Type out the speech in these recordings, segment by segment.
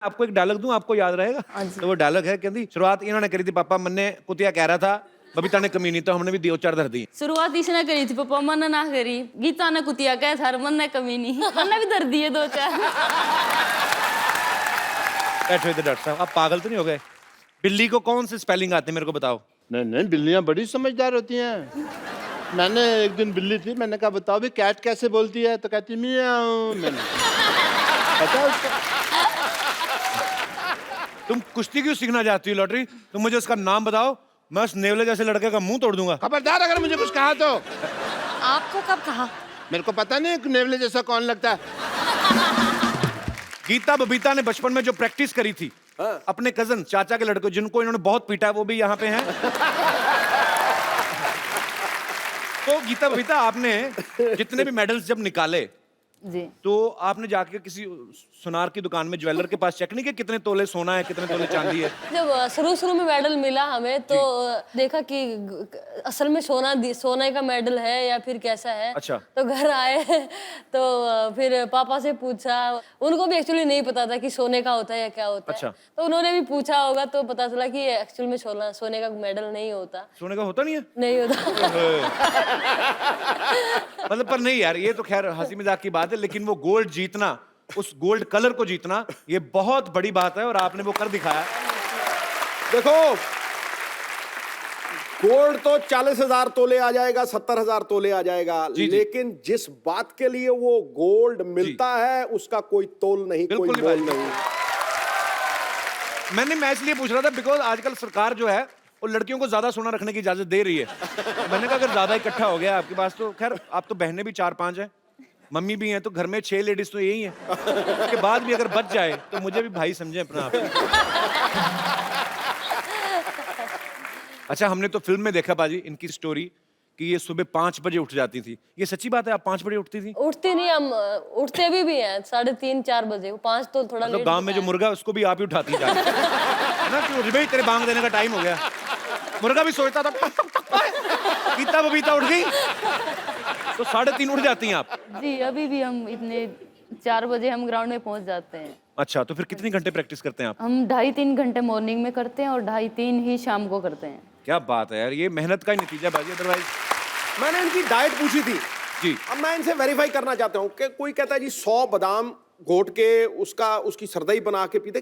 आपको एक डायलॉग दूं, आपको याद रहेगा? तो वो डायलॉग है, कहती शुरुआत इन्होंने करी थी, पापा मन्ने कुतिया कह रहा था, बबीता ने कमीनी, तो हमने भी दो चार धर दी। शुरुआत इसने करी थी, पापा मन ना करी, गीता ने कुतिया कह था, मन ने कमीनी, मैंने भी धर दिए दो चार। बैठो इधर डॉक्टर साहब, आप पागल तो नहीं हो गए? बिल्ली को कौन से स्पेलिंग आते हैं मेरे को बताओ? नहीं नहीं, बिल्लियां बड़ी समझदार होती हैं। मैंने एक दिन बिल्ली थी, मैंने कहा बताओ भी कैट कैसे बोलती है, तो कहती मियाऊ। मैंने पता उसका। तुम कुश्ती क्यों सीखना चाहती हो लॉटरी? तुम मुझे उसका नाम बताओ, मैं उस नेवले जैसे लड़के का मुंह तोड़ दूंगा। खबरदार अगर मुझे कुछ कहा तो। आपको कब कहा? मेरे को पता नहीं नेवले जैसा कौन लगता है। गीता बबीता ने बचपन में जो प्रैक्टिस करी थी अपने कजन चाचा के लड़कों, जिनको इन्होंने बहुत पीटा, वो भी यहाँ पे हैं। तो गीता बबीता, आपने जितने भी मेडल्स जब निकाले जी, तो आपने जाके किसी सुनार की दुकान में ज्वेलर के पास चेक नहीं किया कितने तोले सोना है, कितने तोले चांदी है? जब शुरू में मेडल मिला हमें तो देखा कि असल में सोने का मेडल है या फिर कैसा है। अच्छा। तो घर आए तो फिर पापा से पूछा, उनको भी एक्चुअली नहीं पता था कि सोने का होता है या क्या होता अच्छा। है। तो उन्होंने भी पूछा होगा तो पता चला कि एक्चुअल में सोने का मेडल नहीं होता। सोने का होता नहीं है? नहीं होता। मतलब पर नहीं यार, ये तो खैर हंसी मजाक की बात है, लेकिन वो गोल्ड जीतना, उस गोल्ड कलर को जीतना, ये बहुत बड़ी बात है और आपने वो कर दिखाया। देखो, गोल्ड तो 40,000 तोले आ जाएगा, 70,000 तोले आ जाएगा, जी, जी। लेकिन जिस बात के लिए वो गोल्ड मिलता है उसका कोई तोल नहीं, कोई बिल्कुल मोल भाई। नहीं। मैं इसलिए पूछ रहा था बिकॉज आजकल सरकार जो है वो लड़कियों को ज्यादा सोना रखने की इजाजत दे रही है। मैंने कहा अगर ज्यादा इकट्ठा हो गया आपके पास तो खैर, आप तो बहनें भी 4-5 हैं, मम्मी भी हैं, तो घर में 6 लेडीज तो यही हैं। उसके बाद भी अगर बच जाए तो मुझे भी भाई समझे अपना आप। अच्छा, हमने तो फिल्म में देखा बाजी इनकी स्टोरी कि ये सुबह 5 बजे उठ जाती थी। ये सच्ची बात है, आप 5 बजे उठती थी? उठती नहीं, हम उठते भी हैं 3:30-4 बजे। 5 तो थोड़ा मतलब लेट गांव में जो मुर्गा है उसको भी आप ही उठाती जा रही है ना, कि भाई तेरे बांग देने का टाइम हो गया। मुर्गा भी सोचता था गीता बबीता उठ गई तो 3:30 उठ जाती हैं आप? जी, अभी भी हम इतने 4 बजे हम ग्राउंड में पहुंच जाते हैं। अच्छा, तो फिर कितनी घंटे प्रैक्टिस करते हैं आप? हम 2.5-3 घंटे मॉर्निंग में करते हैं और 2.5-3 ही शाम को करते हैं। क्या बात है यार, ये मेहनत का ही नतीजा बाजी, अदरवाइज। मैंने इनकी डाइट पूछी थी जी। अब मैं इनसे वेरीफाई करना चाहता हूँ कि कोई कहता है जी 100 बादाम घोट के उसकी सरदई बना के पीते,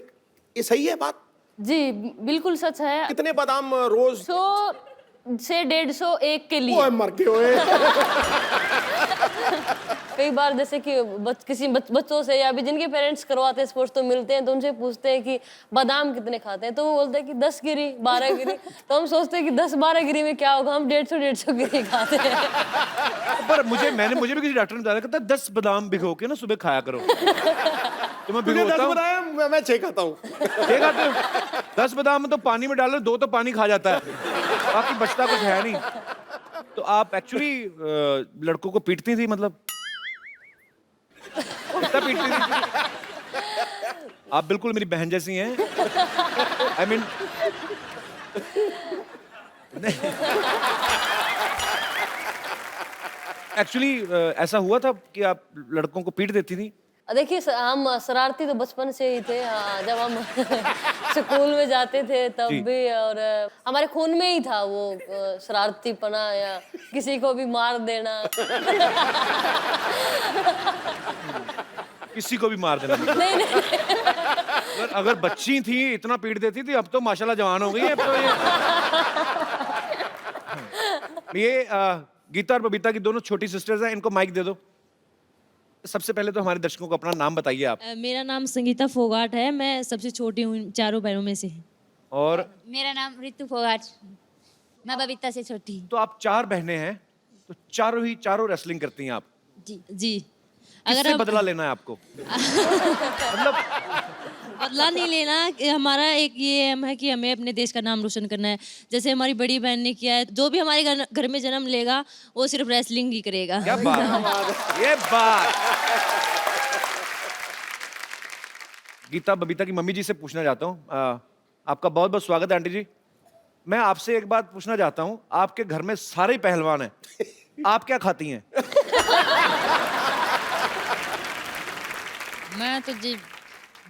ये सही है बात? जी, बिल्कुल सच है। कितने बादाम रोज? 100 से 150 एक के लिए। ओए मर के ओए। कई बार जैसे कि किसी बच्चों से या भी जिनके पेरेंट्स करवाते हैं स्पोर्ट्स, तो मिलते हैं तो उनसे पूछते हैं कि बादाम कितने खाते हैं, तो वो बोलते हैं कि 10 गिरी 12 गिरी। तो हम सोचते हैं कि 10-12 गिरी में क्या होगा, हम 150 गिरी खाते हैं। पर मुझे भी किसी डॉक्टर ने बताया, कहता 10 बादाम भिगो के ना सुबह खाया करो। तो मैं तूने 10 भिगोता हूँ। बनाया, मैं 6 खाता हूँ। ठीक है, 10 बादाम में तो पानी में डालो, 2 तो पानी खा जाता है, बाकी बचता कुछ है नहीं। तो आप एक्चुअली लड़कों को पीटती थी, मतलब कितना पीटती थी? आप बिल्कुल मेरी बहन जैसी हैं। आई मीन एक्चुअली ऐसा हुआ था कि आप लड़कों को पीट देती थी? देखिए, हम शरारती तो बचपन से ही थे। हाँ, जब हम स्कूल में जाते थे तब जी। भी, और हमारे खून में ही था वो शरारतीपना या किसी को भी मार देना। किसी को भी मार देना? नहीं नहीं, अगर बच्ची थी इतना पीट देती थी, अब तो माशाल्लाह जवान हो गई है। अब तो ये गीता और बबीता की दोनों छोटी सिस्टर्स हैं, इनको माइक दे दो। सबसे पहले तो हमारे दर्शकों को अपना नाम बताइए आप। मेरा नाम संगीता फोगाट है, मैं सबसे छोटी हूँ चारों बहनों में से। और मेरा नाम रितु फोगाट, मैं बबीता से छोटी हूँ। तो आप 4 बहनें हैं, तो चारों रेसलिंग करती हैं आप? जी। किससे बदला लेना है आपको? मतलब बदला नहीं लेना, कि हमारा एक ये एम है कि हमें अपने देश का नाम रोशन करना है। जैसे हमारी बड़ी बहन ने किया है, जो भी हमारे घर में जन्म लेगा वो सिर्फ रेसलिंग ही करेगा। क्या बात है, ये बात। गीता बबीता की मम्मी जी से पूछना चाहता हूँ, आपका बहुत बहुत स्वागत है आंटी जी। मैं आपसे एक बात पूछना चाहता हूँ, आपके घर में सारे पहलवान हैं, आप क्या खाती हैं? मैं तो जी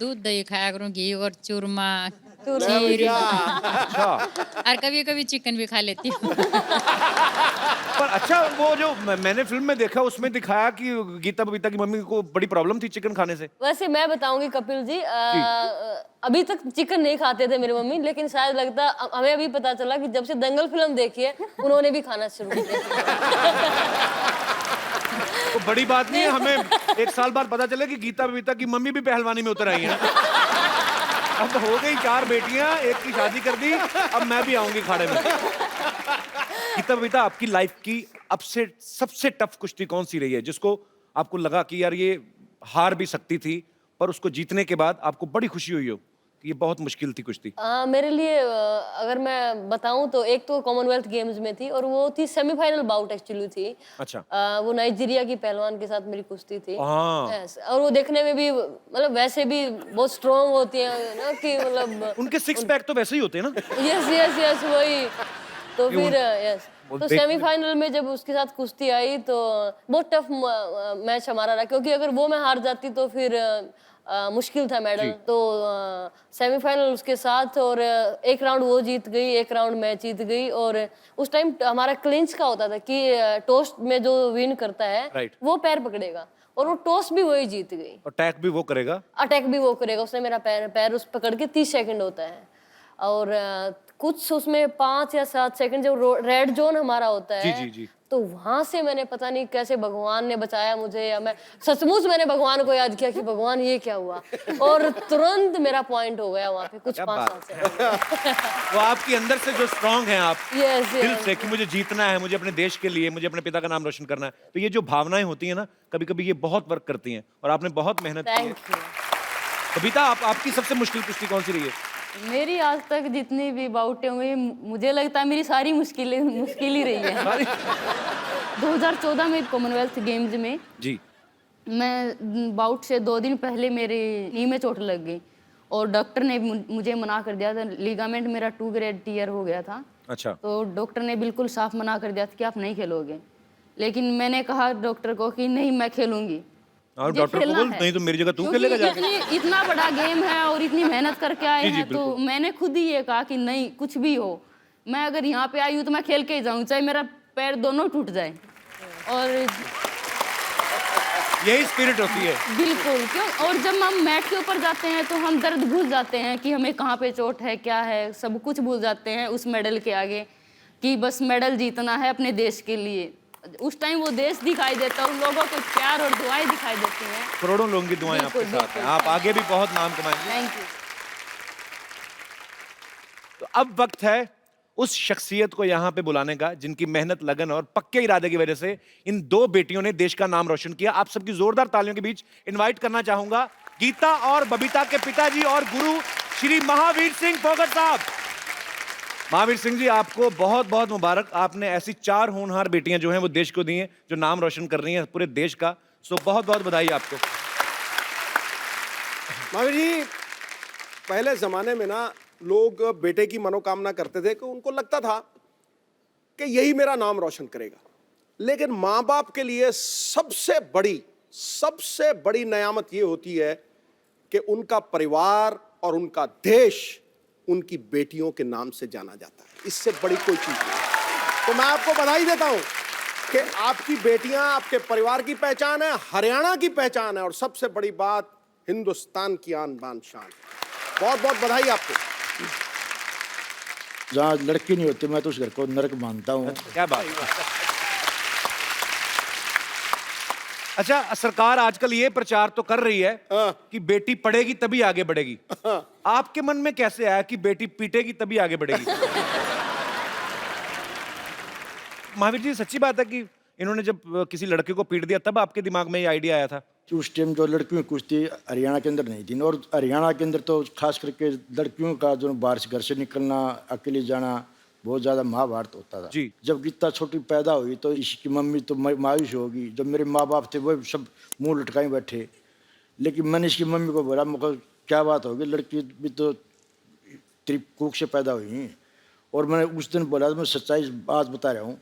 दूध दही खाया करूँ, घी और चूरमा, ले खीर, भैया। अच्छा, और कभी कभी चिकन भी खा लेती हूँ। पर अच्छा वो जो मैंने फिल्म में देखा उसमें दिखाया कि गीता बबीता की मम्मी को बड़ी प्रॉब्लम थी चिकन खाने से। वैसे मैं बताऊंगी कपिल जी, अभी तक चिकन नहीं खाते थे मेरी मम्मी, लेकिन शायद लगता हमें अभी पता चला कि जब से दंगल फिल्म देखी है उन्होंने भी खाना शुरू किया। तो बड़ी बात नहीं है, हमें 1 साल बाद पता चले कि गीता बबीता की मम्मी भी पहलवानी में उतर आई है। अब हो गई 4 बेटियां, एक की शादी कर दी, अब मैं भी आऊंगी खाड़े में। गीता बबीता, आपकी लाइफ की अब से सबसे टफ कुश्ती कौन सी रही है जिसको आपको लगा कि यार ये हार भी सकती थी पर उसको जीतने के बाद आपको बड़ी खुशी हुई हो कि ये बहुत मुश्किल थी कुश्ती? मेरे लिए अगर मैं बताऊं तो एक तो कॉमनवेल्थ गेम्स में थी और वो थी सेमीफाइनल बाउट एक्चुअली थी। अच्छा। वो नाइजीरिया की पहलवान के साथ मेरी कुश्ती थी। हाँ। Yes, और वो देखने में भी मतलब वैसे भी बहुत स्ट्रॉन्ग होती है ना, कि मतलब उनके 6 पैक तो वैसे ही होते हैं ना। यस यस यस वही। तो फिर यस, वो तो देख- सेमीफाइनल में जब उसके साथ कुश्ती आई तो बहुत टफ मैच हमारा रहा, क्योंकि अगर वो मैं हार जाती तो फिर मुश्किल था मेडल। तो सेमीफाइनल उसके साथ, और एक राउंड वो जीत गई, एक राउंड मैं जीत गई। और उस टाइम हमारा क्लिंच का होता था कि टॉस में जो विन करता है Right. वो पैर पकड़ेगा, और वो टॉस भी वही जीत गई, अटैक भी वो करेगा। अटैक भी वो करेगा। उसने मेरा पैर उस पकड़ के 30 सेकंड होता है, और कुछ उसमें 5 या 7 सेकंड जो रेड जोन हमारा होता है। जी, जी, जी। तो वहां से मैंने पता नहीं कैसे भगवान ने बचाया मुझे, या मैं सचमुच मैंने भगवान को याद किया कि भगवान ये क्या हुआ, और तुरंत मेरा पॉइंट हो गया वहां पे कुछ क्या 5 बात साल से। वो आपकी अंदर से जो स्ट्रांग हैं आप, यस दिल यस से कि मुझे जीतना है, मुझे अपने देश के लिए, मुझे अपने पिता का नाम रोशन करना है, तो ये जो भावनाएं होती हैं ना, कभी कभी ये बहुत वर्क करती हैं और आपने बहुत मेहनत की है। Thank you. बबीता, आपकी सबसे मुश्किल कुश्ती कौन सी रही है? मेरी आज तक जितनी भी बाउटें हुई, मुझे लगता है मेरी सारी मुश्किल ही रही है। 2014 में कॉमनवेल्थ गेम्स में जी। मैं बाउट से 2 दिन पहले मेरे नी में चोट लग गई, और डॉक्टर ने मुझे मना कर दिया था। लिगामेंट मेरा 2 ग्रेड टीयर हो गया था। अच्छा। तो डॉक्टर ने बिल्कुल साफ मना कर दिया था कि आप नहीं खेलोगे, लेकिन मैंने कहा डॉक्टर को कि नहीं, मैं खेलूंगी। और मुझे डॉक्टर को खेलना बोल है। नहीं तो मेरी जगह तू क्योंकि खेलेगा जाके। इतना बड़ा गेम है और इतनी मेहनत करके आए जी, जी, हैं, तो बिल्कुल। मैंने खुद ही ये कहा कि नहीं, कुछ भी हो, मैं अगर यहाँ पे आई हूँ तो मैं खेल के ही जाऊँ, चाहे मेरा पैर दोनों टूट जाए। और यही स्पिरिट होती है। बिल्कुल, क्यों, और जब हम मैट के ऊपर जाते हैं तो हम दर्द भूल जाते हैं कि हमें कहाँ पे चोट है, क्या है, सब कुछ भूल जाते हैं उस मेडल के आगे, कि बस मेडल जीतना है अपने देश के लिए। उस टाइम वो देश दिखाई देता है, उन लोगों के प्यार और दुआएं दिखाई देती हैं। करोड़ों लोगों की दुआएं आपके बिल्कुल, साथ हैं, आप आगे भी बहुत नाम कमाएंगे। Thank you. तो अब वक्त है उस शख्सियत को यहाँ पे बुलाने का जिनकी मेहनत, लगन और पक्के इरादे की वजह से इन 2 बेटियों ने देश का नाम रोशन किया। आप सबकी जोरदार तालियों के बीच इनवाइट करना चाहूंगा गीता और बबीता के पिताजी और गुरु श्री महावीर सिंह फोगट साहब। महावीर सिंह जी, आपको बहुत बहुत मुबारक। आपने ऐसी 4 होनहार बेटियां जो हैं वो देश को दी हैं, जो नाम रोशन कर रही हैं पूरे देश का। सो बहुत बहुत बधाई आपको। महावीर जी, पहले जमाने में ना लोग बेटे की मनोकामना करते थे कि उनको लगता था कि यही मेरा नाम रोशन करेगा, लेकिन माँ बाप के लिए सबसे बड़ी नेयामत ये होती है कि उनका परिवार और उनका देश उनकी बेटियों के नाम से जाना जाता है। इससे बड़ी कोई चीज नहीं। तो मैं आपको बधाई देता हूं कि आपकी बेटियां आपके परिवार की पहचान है, हरियाणा की पहचान है, और सबसे बड़ी बात, हिंदुस्तान की आन बान शान। बहुत बहुत बधाई आपको। जहाँ लड़की नहीं होती मैं तो उस घर को नरक मानता हूँ। क्या बात। अच्छा, सरकार आजकल ये प्रचार तो कर रही है कि बेटी पढ़ेगी तभी आगे बढ़ेगी। आपके मन में कैसे आया कि बेटी पीटेगी तभी आगे बढ़ेगी? महावीर जी, सच्ची बात है कि इन्होंने जब किसी लड़के को पीट दिया तब आपके दिमाग में ये आइडिया आया था? उस टाइम जो लड़कियों की कुश्ती हरियाणा के अंदर नहीं थी, और हरियाणा के अंदर तो खास करके लड़कियों का जो बाहर से घर से निकलना, अकेले जाना, बहुत ज़्यादा महाभारत होता था। जी। जब गीता छोटी पैदा हुई तो इसकी मम्मी तो मायूस होगी। जब मेरे माँ बाप थे वो सब मुंह लटकाए बैठे, लेकिन मैंने इसकी मम्मी को बोला, मुझे क्या बात होगी, लड़की भी तो त्रिकुक से पैदा हुई हैं। और मैंने उस दिन बोला, मैं सच्चाई बात बता रहा हूँ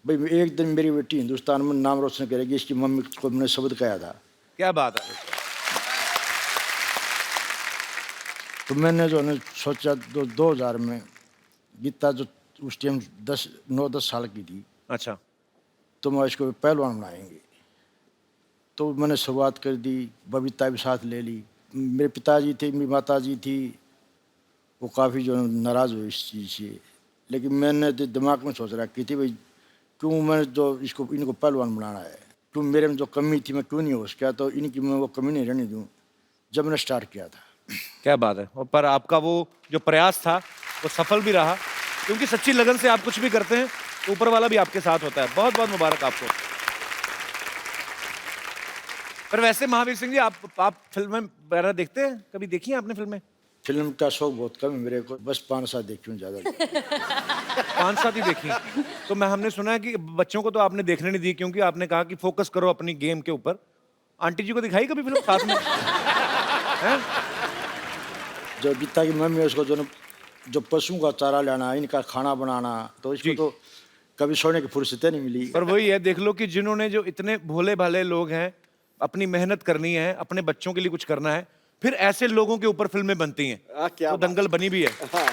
भाई, एक दिन मेरी बेटी हिंदुस्तान में नाम रोशन करेगी। इसकी मम्मी को मैंने शब्द कहा था। क्या बात है। तो मैंने जो है सोचा 2000 में गीता जो उस टाइम 9-10 साल की थी, अच्छा, तो मैं इसको पहलवान बनाएंगे। तो मैंने शुरुआत कर दी, बबीता भी साथ ले ली। मेरे पिताजी थे, मेरी माता जी थी, वो काफ़ी जो है नाराज़ हुए इस चीज़ से। लेकिन मैंने तो दिमाग में सोच रखी थी भाई क्यों मैं जो इनको पहलवान बनाना है, क्यों मेरे में जो कमी थी मैं क्यों नहीं हो सका, तो इनकी मैं वो कमी नहीं रहने दूँ, जब मैंने स्टार्ट किया था। क्या बात है। और पर आपका वो जो प्रयास था वो सफल भी रहा, क्योंकि सच्ची लगन से आप कुछ भी करते हैं तो ऊपर वाला भी आपके साथ होता है। बहुत बहुत मुबारक आपको। पर वैसे महावीर सिंह जी, आप फिल्में वगैरह देखते हैं? कभी देखी हैं आपने फिल्में? फिल्म का शौक बहुत कम है मेरे को, बस 5-7 देखी हूँ ज़्यादा। 5-7 ही देखी। तो हमने सुना है कि बच्चों को तो आपने देखने नहीं दी, क्योंकि आपने कहा कि फोकस करो अपनी गेम के ऊपर। आंटी जी को दिखाई कभी फिल्म साथ में? हैं? जो गीता की मम्मी है उसको जो पशुओं का चारा लाना, इनका खाना बनाना, तो इसको तो कभी सोने की फुर्सत नहीं मिली। पर वही है, देख लो कि जिन्होंने जो इतने भोले भाले लोग हैं, अपनी मेहनत करनी है, अपने बच्चों के लिए कुछ करना है, फिर ऐसे लोगों के ऊपर फिल्में बनती हैं। क्या तो दंगल बनी भी है। हाँ।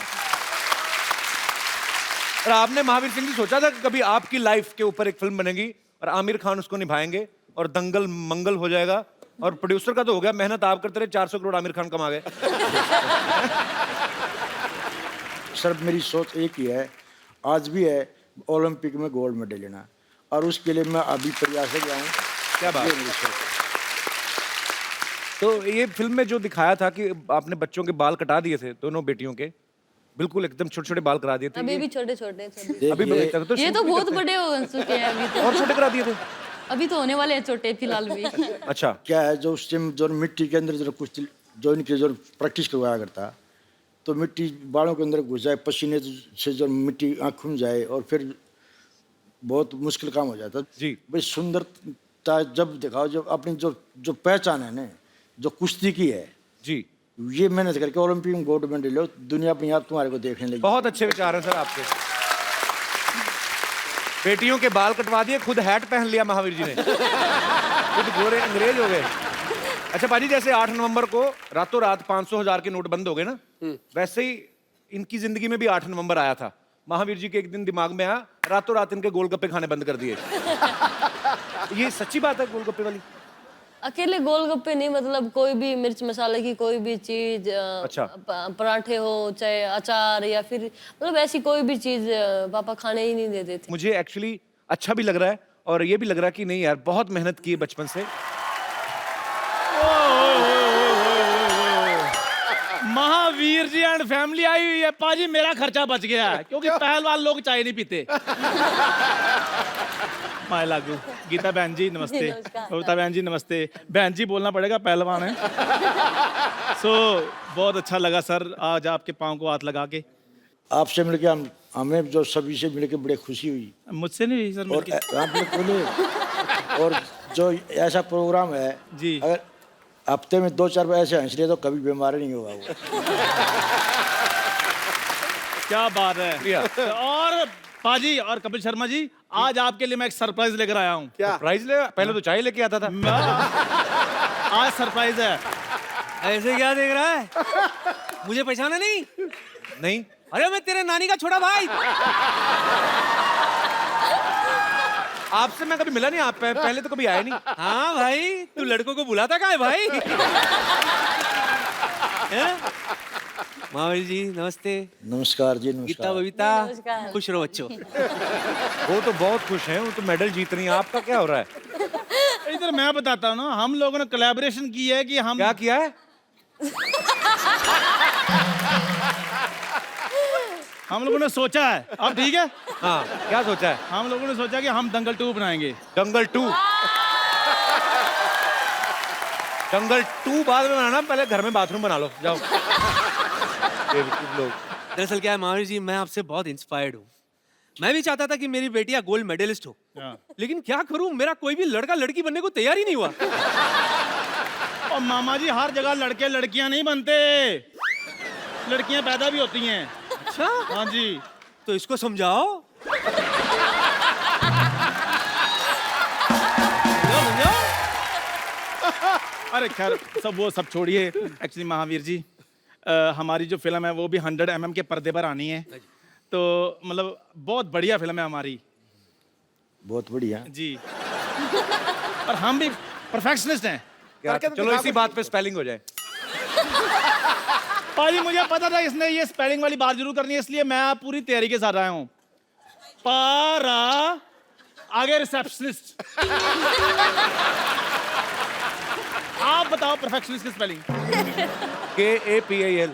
और आपने महावीर सिंह जी सोचा था कि कभी आपकी लाइफ के ऊपर एक फिल्म बनेगी और आमिर खान उसको निभाएंगे और दंगल मंगल हो जाएगा? और प्रोड्यूसर का तो हो गया, मेहनत आप करते रहे, 400 करोड़ आमिर खान कमा गए। सर मेरी सोच एक ही है, आज भी है, ओलंपिक में गोल्ड मेडल लेना, और उसके लिए मैं अभी प्रयास कर रहा हूँ। क्या बात ये मेरी सोच है। तो ये फिल्म में जो दिखाया था कि आपने बच्चों के बाल कटा दिए थे, दोनों बेटियों के, बिल्कुल एकदम छोटे छोटे बाल करा दिए थे। अभी ये- भी छोटे छोटे अभी भी तक तो ये shoot तो भी बहुत करते हैं। बड़े हो चुके हैं अभी तो। और छोटे करा दिए थे। अभी तो होने वाले हैं छोटे फिलहाल भी। अच्छा, क्या है, जो उस टाइम जो मिट्टी के अंदर जो कुछ जो इनके जो प्रैक्टिस करवाया करता, तो मिट्टी बालों के अंदर घुस जाए, पसीने से जो मिट्टी आँख में जाए, और फिर बहुत मुश्किल काम हो जाता जी। भाई। सुंदरता जब दिखाओ, जब अपनी जो पहचान है ना, जो कुश्ती की है, जी, ये मेहनत करके ओलंपिक में गोल्ड मेडल लो, दुनिया अपने आप तुम्हारे को देखने लगी। बहुत अच्छे विचार हैं सर आपके। बेटियों के बाल कटवा दिए, खुद हैट पहन लिया महावीर जी ने, खुद गोरे अंग्रेज हो गए। अच्छा पाजी, जैसे 8 नवंबर को रातों रात 500,000 के नोट बंद हो गए ना, वैसे ही इनकी जिंदगी में भी 8 नवंबर आया था। महावीर जी के एक दिन दिमाग में आया, रातों रात इनके गोलगप्पे खाने बंद कर दिए। ये सच्ची बात है गोलगप्पे वाली? अकेले गोलगप्पे नहीं, मतलब कोई भी मिर्च मसाले की कोई भी चीज, अच्छा। पराठे हो चाहे अचार, या फिर मतलब ऐसी कोई भी चीज पापा खाने ही नहीं देते थे। मुझे एक्चुअली अच्छा भी लग रहा है और ये भी लग रहा है कि नहीं यार, बहुत मेहनत की है बचपन से। Mahavir ji and family I हुई है। पाजी मेरा खर्चा बच गया है, क्योंकि पहलवान लोग चाय नहीं पीते। माय लागू। गीता बहन जी नमस्ते। नमस्कार। बबीता बहन जी नमस्ते। बहन जी बोलना पड़ेगा, पहलवान है। बहुत अच्छा लगा सर आज आपके पाँव को हाथ लगा के। आपसे मिलके हमें जो सभी से मिलके बड़ी खुशी हुई। मुझसे नहीं हुई सर और मिलके। आप लोग बोले, और जो ऐसा प्रोग्राम है जी। अगर हफ्ते में 2-4 बार ऐसे हंस रहे तो कभी बीमार नहीं होगा वो। क्या बात है। शुक्रिया। और पाजी और कपिल शर्मा जी, आज आपके लिए मैं एक सरप्राइज लेकर आया हूँ। क्या? प्राइज ले, पहले तो चाय लेके आता था। आज सरप्राइज है। ऐसे क्या देख रहा है? मुझे पहचाना नहीं? नहीं, अरे मैं तेरे नानी का छोटा भाई। आपसे मैं कभी मिला नहीं, आप पहले तो कभी आए नहीं। हाँ भाई, तू लड़कों को बुलाता कहाँ है भाई? हैं? महावीर जी नमस्ते। नमस्कार जी, गीता नमस्कार। बबीता, नमस्कार। खुश रहो बच्चों। वो तो बहुत खुश हैं, वो तो मेडल जीत रही हैं। आपका क्या हो रहा है? इधर मैं बताता हूँ ना, हम लोगों ने कोलैबोरेशन की है कि हम क्या किया है? हम लोगों ने सोचा है। अब ठीक है, हाँ, क्या सोचा है? हम लोगों ने सोचा कि हम दंगल 2 बनाएंगे। दंगल 2। दंगल 2 बाद में बनाना, पहले घर में बाथरूम बना लो, जाओ। बेवकूफ लोग। दरअसल क्या है महावीर जी, मैं आपसे बहुत इंस्पायर्ड हूँ। मैं भी चाहता था कि मेरी बेटियां गोल्ड मेडलिस्ट हो, हाँ। लेकिन क्या करूं, मेरा कोई भी लड़का लड़की बनने को तैयार ही नहीं हुआ। और मामा जी, हर जगह लड़के लड़कियां नहीं बनते, लड़कियां पैदा भी होती हैं। अच्छा, हाँ जी। तो इसको समझाओ। समझाओ। अरे खैर, सब छोड़िए। एक्चुअली महावीर जी, हमारी जो फिल्म है वो भी 100 mm के पर्दे पर आनी है, तो मतलब बहुत बढ़िया फिल्म है हमारी बहुत बढ़िया। जी। और हम भी परफेक्शनिस्ट हैं। क्या चलो इसी बात पे स्पेलिंग हो जाए। पाजी मुझे पता था इसने ये स्पेलिंग वाली बात जरूर करनी है, इसलिए मैं पूरी तैयारी के साथ आया हूँ। पारा आगे रिसेप्शनिस्ट। आप बताओ परफेक्शनिस्ट की स्पेलिंग। KAPAL।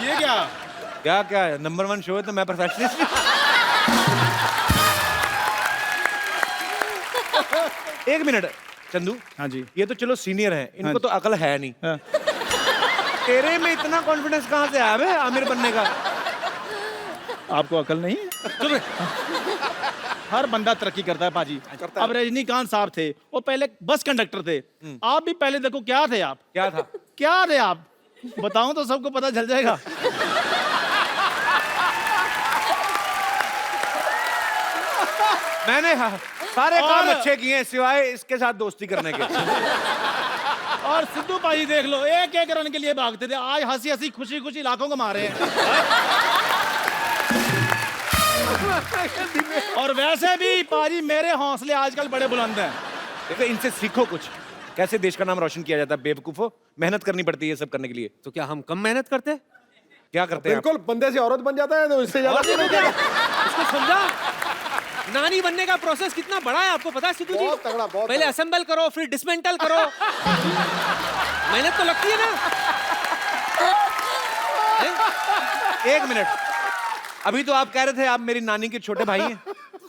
ये क्या? क्या क्या है? नंबर 1 शो है तो मैं परफेक्शनिस्ट। एक मिनट चंदू। हाँ जी। ये तो चलो सीनियर हैं, इनको हाँ तो अकल है नहीं। हाँ। तेरे में इतना कॉन्फिडेंस कहाँ से आया बे आमिर बनने का? आपको अकल नहीं है? हर बंदा तरक्की करता है पाजी। अब रजनीकांत साहब थे, वो पहले बस कंडक्टर थे। आप भी पहले देखो क्या थे आप? क्या था? क्या थे आप? बताऊं तो सबको पता चल जाएगा। मैंने सारे काम अच्छे किए हैं सिवाय इसके साथ दोस्ती करने के। और सिद्धू पाजी देख लो, एक एक रन के लिए भागते थे, आज हंसी हंसी खुशी खुशी लाखों कमा रहे हैं। और वैसे भी पाजी मेरे हौसले आजकल बड़े बुलंद हैं। देखो इनसे सीखो कुछ, कैसे देश का नाम रोशन किया जाता है। बेवकूफो, मेहनत करनी पड़ती है ये सब करने के लिए। तो क्या हम कम मेहनत करते हैं? क्या करते हैं आप? बिल्कुल, बंदे से औरत बन जाता है तो इससे ज्यादा नहीं होता। इसको समझा? नानी बनने का प्रोसेस कितना बड़ा है आपको पता है सिद्धू जी? बहुत तगड़ा, बहुत पहले तगड़ा। असेंबल करो, फिर डिसमेंटल करो। मेहनत तो लगती है ना। एक मिनट, अभी तो आप कह रहे थे आप मेरी नानी के छोटे भाई हैं।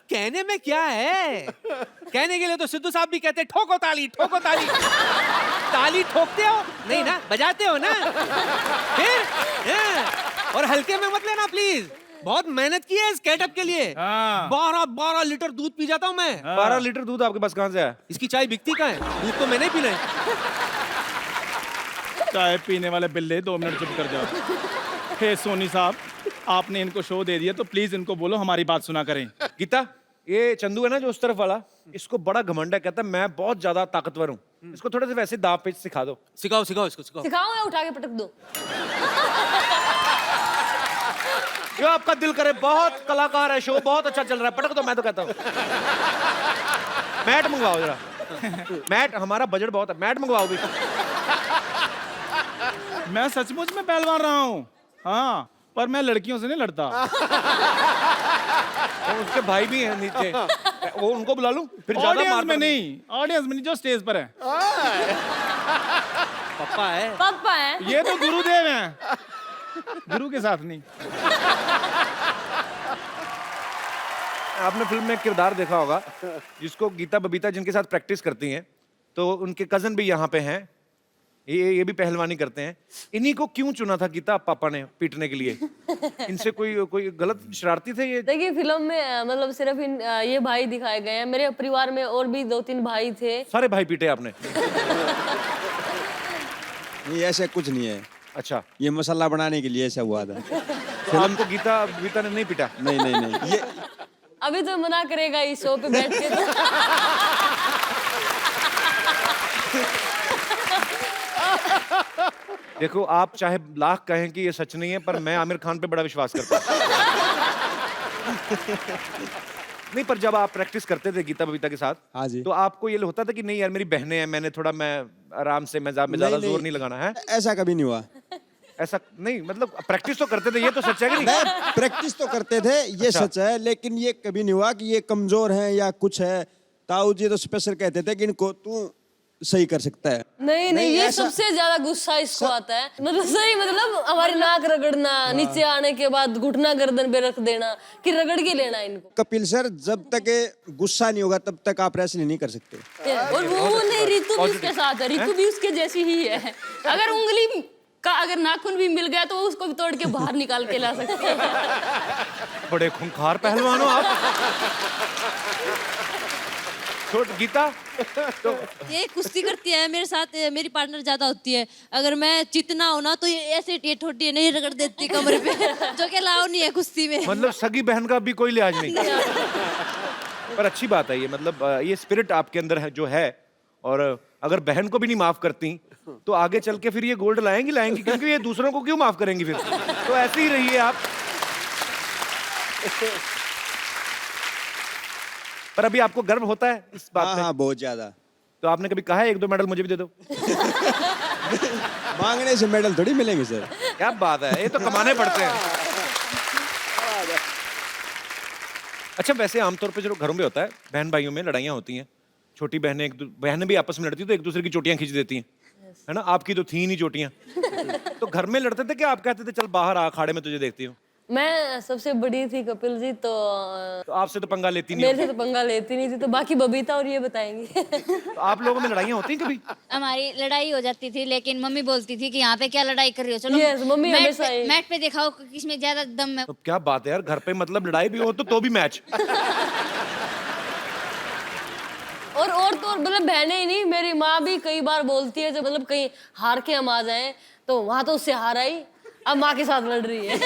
कहने में क्या है? कहने के लिए तो सिद्धू साहब भी कहते ठोको ताली, ठोको ताली। ताली ठोकते हो नहीं ना, बजाते हो ना। फिर और हल्के में मत लेना प्लीज, बहुत मेहनत की है इस गेटअप के लिए। 12 लीटर दूध पी जाता हूँ मैं। 12 लीटर दूध आपके पास कहाँ से आया? इसकी चाय बिकती कहाँ है? दूध तो मैंने ही पीना है। चाय पीने वाले बिल्ले 2 मिनट चुप कर जाओ। हे सोनी साहब, आपने इनको शो दे दिया तो प्लीज इनको बोलो हमारी बात सुना करें। गीता, ये चंदू है ना जो उस तरफ वाला, इसको बड़ा घमंड है, कहता है मैं बहुत ज्यादा ताकतवर हूँ। इसको थोड़े से वैसे दाव पेच सिखा दो। सिखाओ सिखाओ इसको, सिखाओ। सिखाऊं या उठा के पटक दो? जो आपका दिल करे, बहुत कलाकार है, शो बहुत अच्छा चल रहा है, पटक दो। मैं तो कहता हूँ मैट मंगवाओ जरा। मैट, हमारा बजट बहुत है, मैट मंगवाओ भी। मैं सचमुच में पहलवान रहा हूँ, हाँ, पर मैं लड़कियों से नहीं लड़ता। और उसके भाई भी हैं नीचे, वो उनको बुला लूं फिर ज्यादा ऑडियंस मार में नहीं, ऑडियंस में नहीं, जो स्टेज पर है। पप्पा है। पापा है। ये तो गुरुदेव हैं, गुरु के साथ नहीं। आपने फिल्म में एक किरदार देखा होगा जिसको गीता बबीता जिनके साथ प्रैक्टिस करती हैं, तो उनके कजन भी यहाँ पे हैं, ये भी पहलवानी करते हैं। इन्हीं को क्यों चुना था गीता पापा ने पीटने के लिए? इनसे कोई गलत शरारती थे ये? देखिए फिल्म में मतलब सिर्फ ये भाई दिखाए गए हैं। मेरे परिवार में और भी 2-3 भाई थे। सारे भाई पीटे आपने? नहीं, ऐसा कुछ नहीं है। अच्छा, ये मसाला बनाने के लिए ऐसा हुआ था। तो आपको गीता बबीता ने नहीं पीटा? नहीं नहीं नहीं, ये अभी तो मना करेगा इस शो पे बैठ के तो। देखो, आप चाहे लाख कहें कि ये सच नहीं है, पर मैं आमिर खान पे बड़ा विश्वास करता हूँ। नहीं, पर जब आप प्रैक्टिस करते थे गीता बबीता के साथ, हाँ जी, तो आपको ये होता था कि नहीं यार मेरी बहनें हैं, मैं आराम से, मैं ज्यादा जोर नहीं लगाना है? ऐसा कभी नहीं हुआ। ऐसा नहीं, मतलब प्रैक्टिस तो करते थे, ये तो सच है कि नहीं? प्रैक्टिस तो करते थे, ये अच्छा। सच है, लेकिन ये कभी नहीं हुआ कि ये कमजोर हैं या कुछ है। ताऊ जी तो स्पेशल कहते थे कि इनको तू सही कर सकता है। नहीं, ये ऐसा- सबसे ज्यादा गुस्सा इसको आता है। मतलब सही, मतलब हमारी नाक रगड़ना, नीचे आने के बाद घुटना गर्दन पे रख देना कि रगड़ के लेना इनको। कपिल सर, जब तक ये गुस्सा नहीं होगा तब तक आप रेसलिंग नहीं कर सकते। और वो नहीं, रितु भी उसके साथ है, रितु भी उसके जैसी ही है। अगर उंगली का अगर नाखून भी मिल गया तो वो उसको भी तोड़ के बाहर निकाल के ला सकते हैं। बड़े खूंखार पहलवान हो आप। छोट गीता तो ये कुश्ती करती है मेरे साथ, मेरी पार्टनर ज्यादा होती है। अगर मैं चितना हो ना तो ये ऐसे ये ठोटी नहीं रगड़ देती कमरे पे, जो कि अलाउ नहीं है कुश्ती में। मतलब सगी बहन का भी कोई लिहाज नहीं। पर अच्छी बात है ये, मतलब ये स्पिरिट आपके अंदर है जो है, और अगर बहन को भी नहीं माफ करती तो आगे चल के फिर ये गोल्ड लाएंगी क्योंकि ये दूसरों को क्यों माफ करेंगी फिर। तो ऐसे ही रहिए आप। पर अभी आपको गर्व होता है इस बात हाँ पे? हाँ बहुत ज्यादा। तो आपने कभी कहा है 1-2 मेडल मुझे भी दे दो? मांगने से मेडल थोड़ी मिलेंगे सर। क्या बात है, ये तो कमाने पड़ते हैं। अच्छा, वैसे आमतौर पे जो घरों में होता है, बहन भाइयों में लड़ाइयाँ होती हैं, छोटी बहनें भी आपस में लड़ती तो एक दूसरे की चोटियां खींच देती हैं, है ना? आपकी तो थी नहीं चोटियां। तो घर में लड़ते थे कि आप कहते थे चल बाहर आ, अखाड़े में तुझे देखती हूँ? मैं सबसे बड़ी थी कपिल जी, तो तो आपसे तो पंगा लेती नहीं मेरे से होगी। तो पंगा लेती नहीं थी, तो बाकी बबीता और ये बताएंगी। तो आप लोगों में लड़ाइयाँ होती हैं कभी? हमारी लड़ाई हो जाती थी, लेकिन मम्मी बोलती थी कि यहाँ पे क्या लड़ाई कर रही हो, चलो Yes, मम्मी हमेशा ही। मैट पे दिखाओ किसमें ज्यादा दम है। तो क्या बात है यार, घर पे मतलब लड़ाई भी हो तो भी मैच। और तो और मतलब बहनें ही नहीं, मेरी माँ भी कई बार बोलती है जब मतलब कहीं हार के हम आ जाएं, तो वहां तो उससे हार आई, अब माँ के साथ लड़ रही है।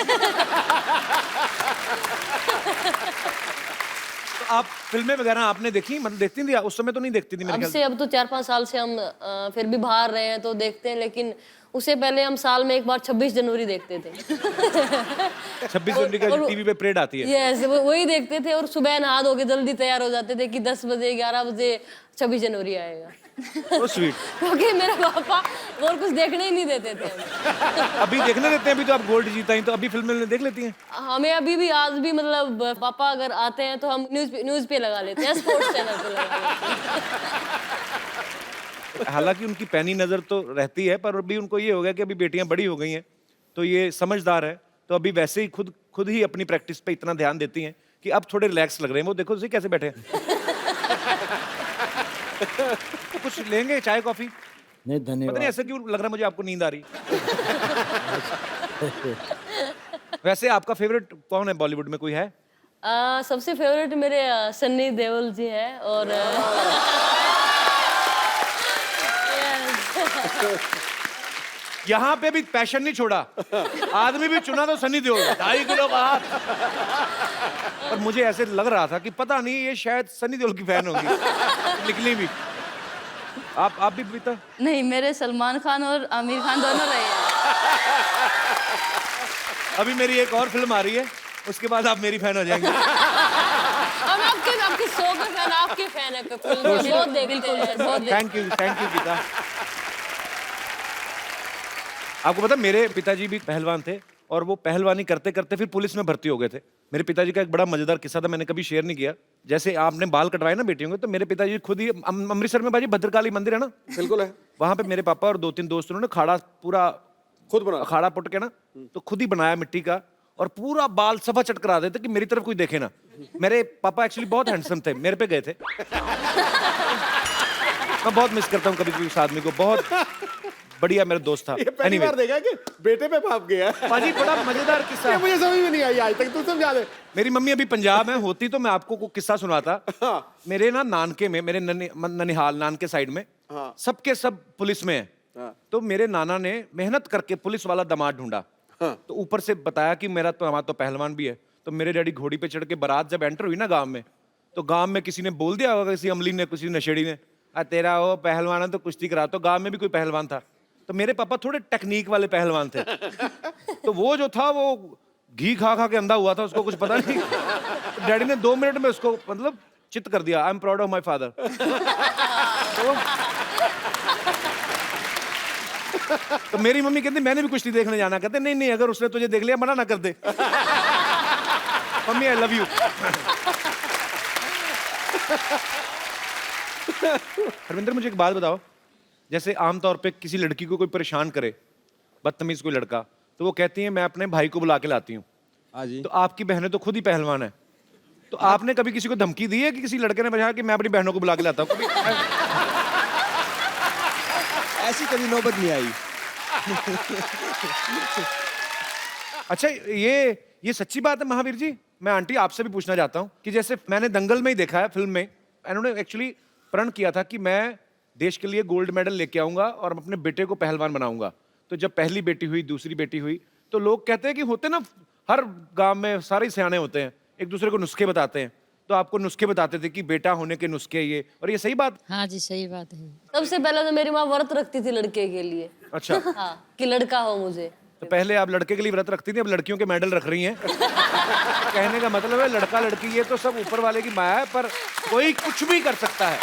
तो आप फिल्में वगैरह आपने देखी, मतलब देखती थी? उस समय तो नहीं देखती थी मेरे अब ख्याल से, अब तो 4-5 साल से हम फिर भी बाहर रहे हैं तो देखते हैं, लेकिन उससे पहले हम साल में एक बार 26 जनवरी देखते थे। 26 जनवरी का टीवी पे परेड आती है। यस, वही देखते थे, और सुबह नहा धो के जल्दी तैयार हो जाते थे कि 10 बजे 11 बजे 26 जनवरी आएगा। तो स्वीट। क्योंकि मेरे पापा और कुछ देखने ही नहीं देते थे हमें। अभी देखने देते हैं, अभी तो आप गोल्ड जीता ही, तो अभी फिल्में देख लेती हैं? हमें अभी भी आज भी मतलब पापा अगर आते हैं तो हम न्यूज पे लगा लेते हैं, स्पोर्ट्स चैनल पे लगा लेते हैं। हालांकि उनकी पैनी नजर तो रहती है, पर अभी उनको ये हो गया कि अभी बेटियां बड़ी हो गई हैं, तो ये समझदार है, तो अभी वैसे ही खुद ही अपनी प्रैक्टिस पे इतना ध्यान देती हैं कि अब थोड़े रिलैक्स लग रहे हैं। वो देखो उसे कैसे बैठे हैं। तो कुछ लेंगे, चाय कॉफी? नहीं पता नहीं धन्यवाद। ऐसा क्यों लग रहा है मुझे आपको नींद आ रही। वैसे आपका फेवरेट कौन है बॉलीवुड में, कोई है? सबसे फेवरेट मेरे सन्नी देओल जी हैं, और यहाँ पे भी पैशन नहीं छोड़ा, आदमी भी चुना तो सनी देओल, 2.5 किलो का हाथ। और मुझे ऐसे लग रहा था कि पता नहीं ये शायद सनी देओल की फैन होगी, निकली भी। आप भी बीता? नहीं, मेरे सलमान खान और आमिर खान दोनों रहे हैं। अभी मेरी एक और फिल्म आ रही है, उसके बाद आप मेरी फैन हो जाएंगे। हम आपके शो के फैन, आपके फैन है कपिल जी, बहुत देखते हैं, बहुत थैंक यू पिता। आपको पता मेरे पिताजी भी पहलवान थे, और वो पहलवानी करते करते फिर पुलिस में भर्ती हो गए थे। मेरे पिताजी का एक बड़ा मजेदार किस्सा था, मैंने कभी शेयर नहीं किया। जैसे आपने बाल कटवाए ना बेटियों के, तो मेरे पिताजी खुद ही अमृतसर में बाजी भद्रकाली मंदिर है ना, बिल्कुल है, वहां पे मेरे पापा और 2-3 दोस्त उन्होंने खाड़ा पूरा खुद बना। अखाड़ा पुट के ना, तो खुद ही बनाया मिट्टी का, और पूरा बाल सफा चट करा देते कि मेरी तरफ कोई देखे ना। मेरे पापा एक्चुअली बहुत हैंडसम थे, मेरे पे गए थे। मैं बहुत मिस करता हूँ कभी कभी उस आदमी को, बहुत बढ़िया मेरा दोस्त था। ये पहली बार देखा कि बेटे पे बाप गया। पाजी बड़ा मजेदार किस्सा ये है। मुझे समझ में नहीं आई आज तक, तू समझा दे। मेरी मम्मी अभी पंजाब में होती तो मैं आपको को किस्सा सुनाता। मेरे ना नानके में, मेरे ननिहाल नानके साइड में सबके सब पुलिस में है। तो मेरे नाना ने मेहनत करके पुलिस वाला दामाद ढूंढा, तो ऊपर से बताया कि मेरा दामाद तो पहलवान भी है। तो मेरे डैडी घोड़ी पे चढ़ के बारात जब एंटर हुई ना गांव में, तो गांव में किसी ने बोल दिया होगा, किसी अमली ने, किसी नशेड़ी ने, तेरा वो पहलवान है तो कुश्ती करा। तो गांव में भी कोई पहलवान था, तो मेरे पापा थोड़े टेक्निक वाले पहलवान थे। तो वो जो था वो घी खा खा के अंधा हुआ था, उसको कुछ पता नहीं। तो डैडी ने 2 मिनट में उसको मतलब चित कर दिया। I am proud of my father. तो मेरी मम्मी कहती मैंने भी कुश्ती देखने जाना। कहते नहीं नहीं, अगर उसने तुझे देख लिया मना ना कर दे। Mummy I love you. Harvinder मुझे एक बात बताओ, जैसे आमतौर पे किसी लड़की को कोई परेशान करे, बदतमीज कोई लड़का, तो वो कहती है मैं अपने भाई को बुला के लाती हूँ। हाँ जी। तो आपकी बहनें तो खुद ही पहलवान है, तो आपने कभी किसी को धमकी दी है कि किसी लड़के ने बताया कि मैं अपनी बहनों को बुला के लाता हूँ? ऐसी कभी नौबत नहीं आई। अच्छा, ये सच्ची बात है महावीर जी? मैं आंटी आपसे भी पूछना चाहता हूँ कि जैसे मैंने दंगल में ही देखा है, फिल्म में इन्होंने एक्चुअली प्रण किया था कि मैं देश के लिए गोल्ड मेडल लेके आऊंगा और अपने बेटे को पहलवान बनाऊंगा। तो जब पहली बेटी हुई, दूसरी बेटी हुई, तो लोग कहते हैं कि होते ना, हर गांव में सारे सियाने होते हैं, एक दूसरे को नुस्खे बताते हैं तो आपको नुस्खे बताते थे कि बेटा होने के नुस्खे ये, और ये सही बात? हाँ जी सही बात है। सबसे पहले तो मेरी माँ व्रत रखती थी लड़के के लिए। अच्छा। हाँ, कि लड़का हो मुझे। तो पहले आप लड़के के लिए व्रत रखती थी, अब लड़कियों के मेडल रख रही हैं। कहने का मतलब है लड़का लड़की ये तो सब ऊपर वाले की माया है, पर कोई कुछ भी कर सकता है।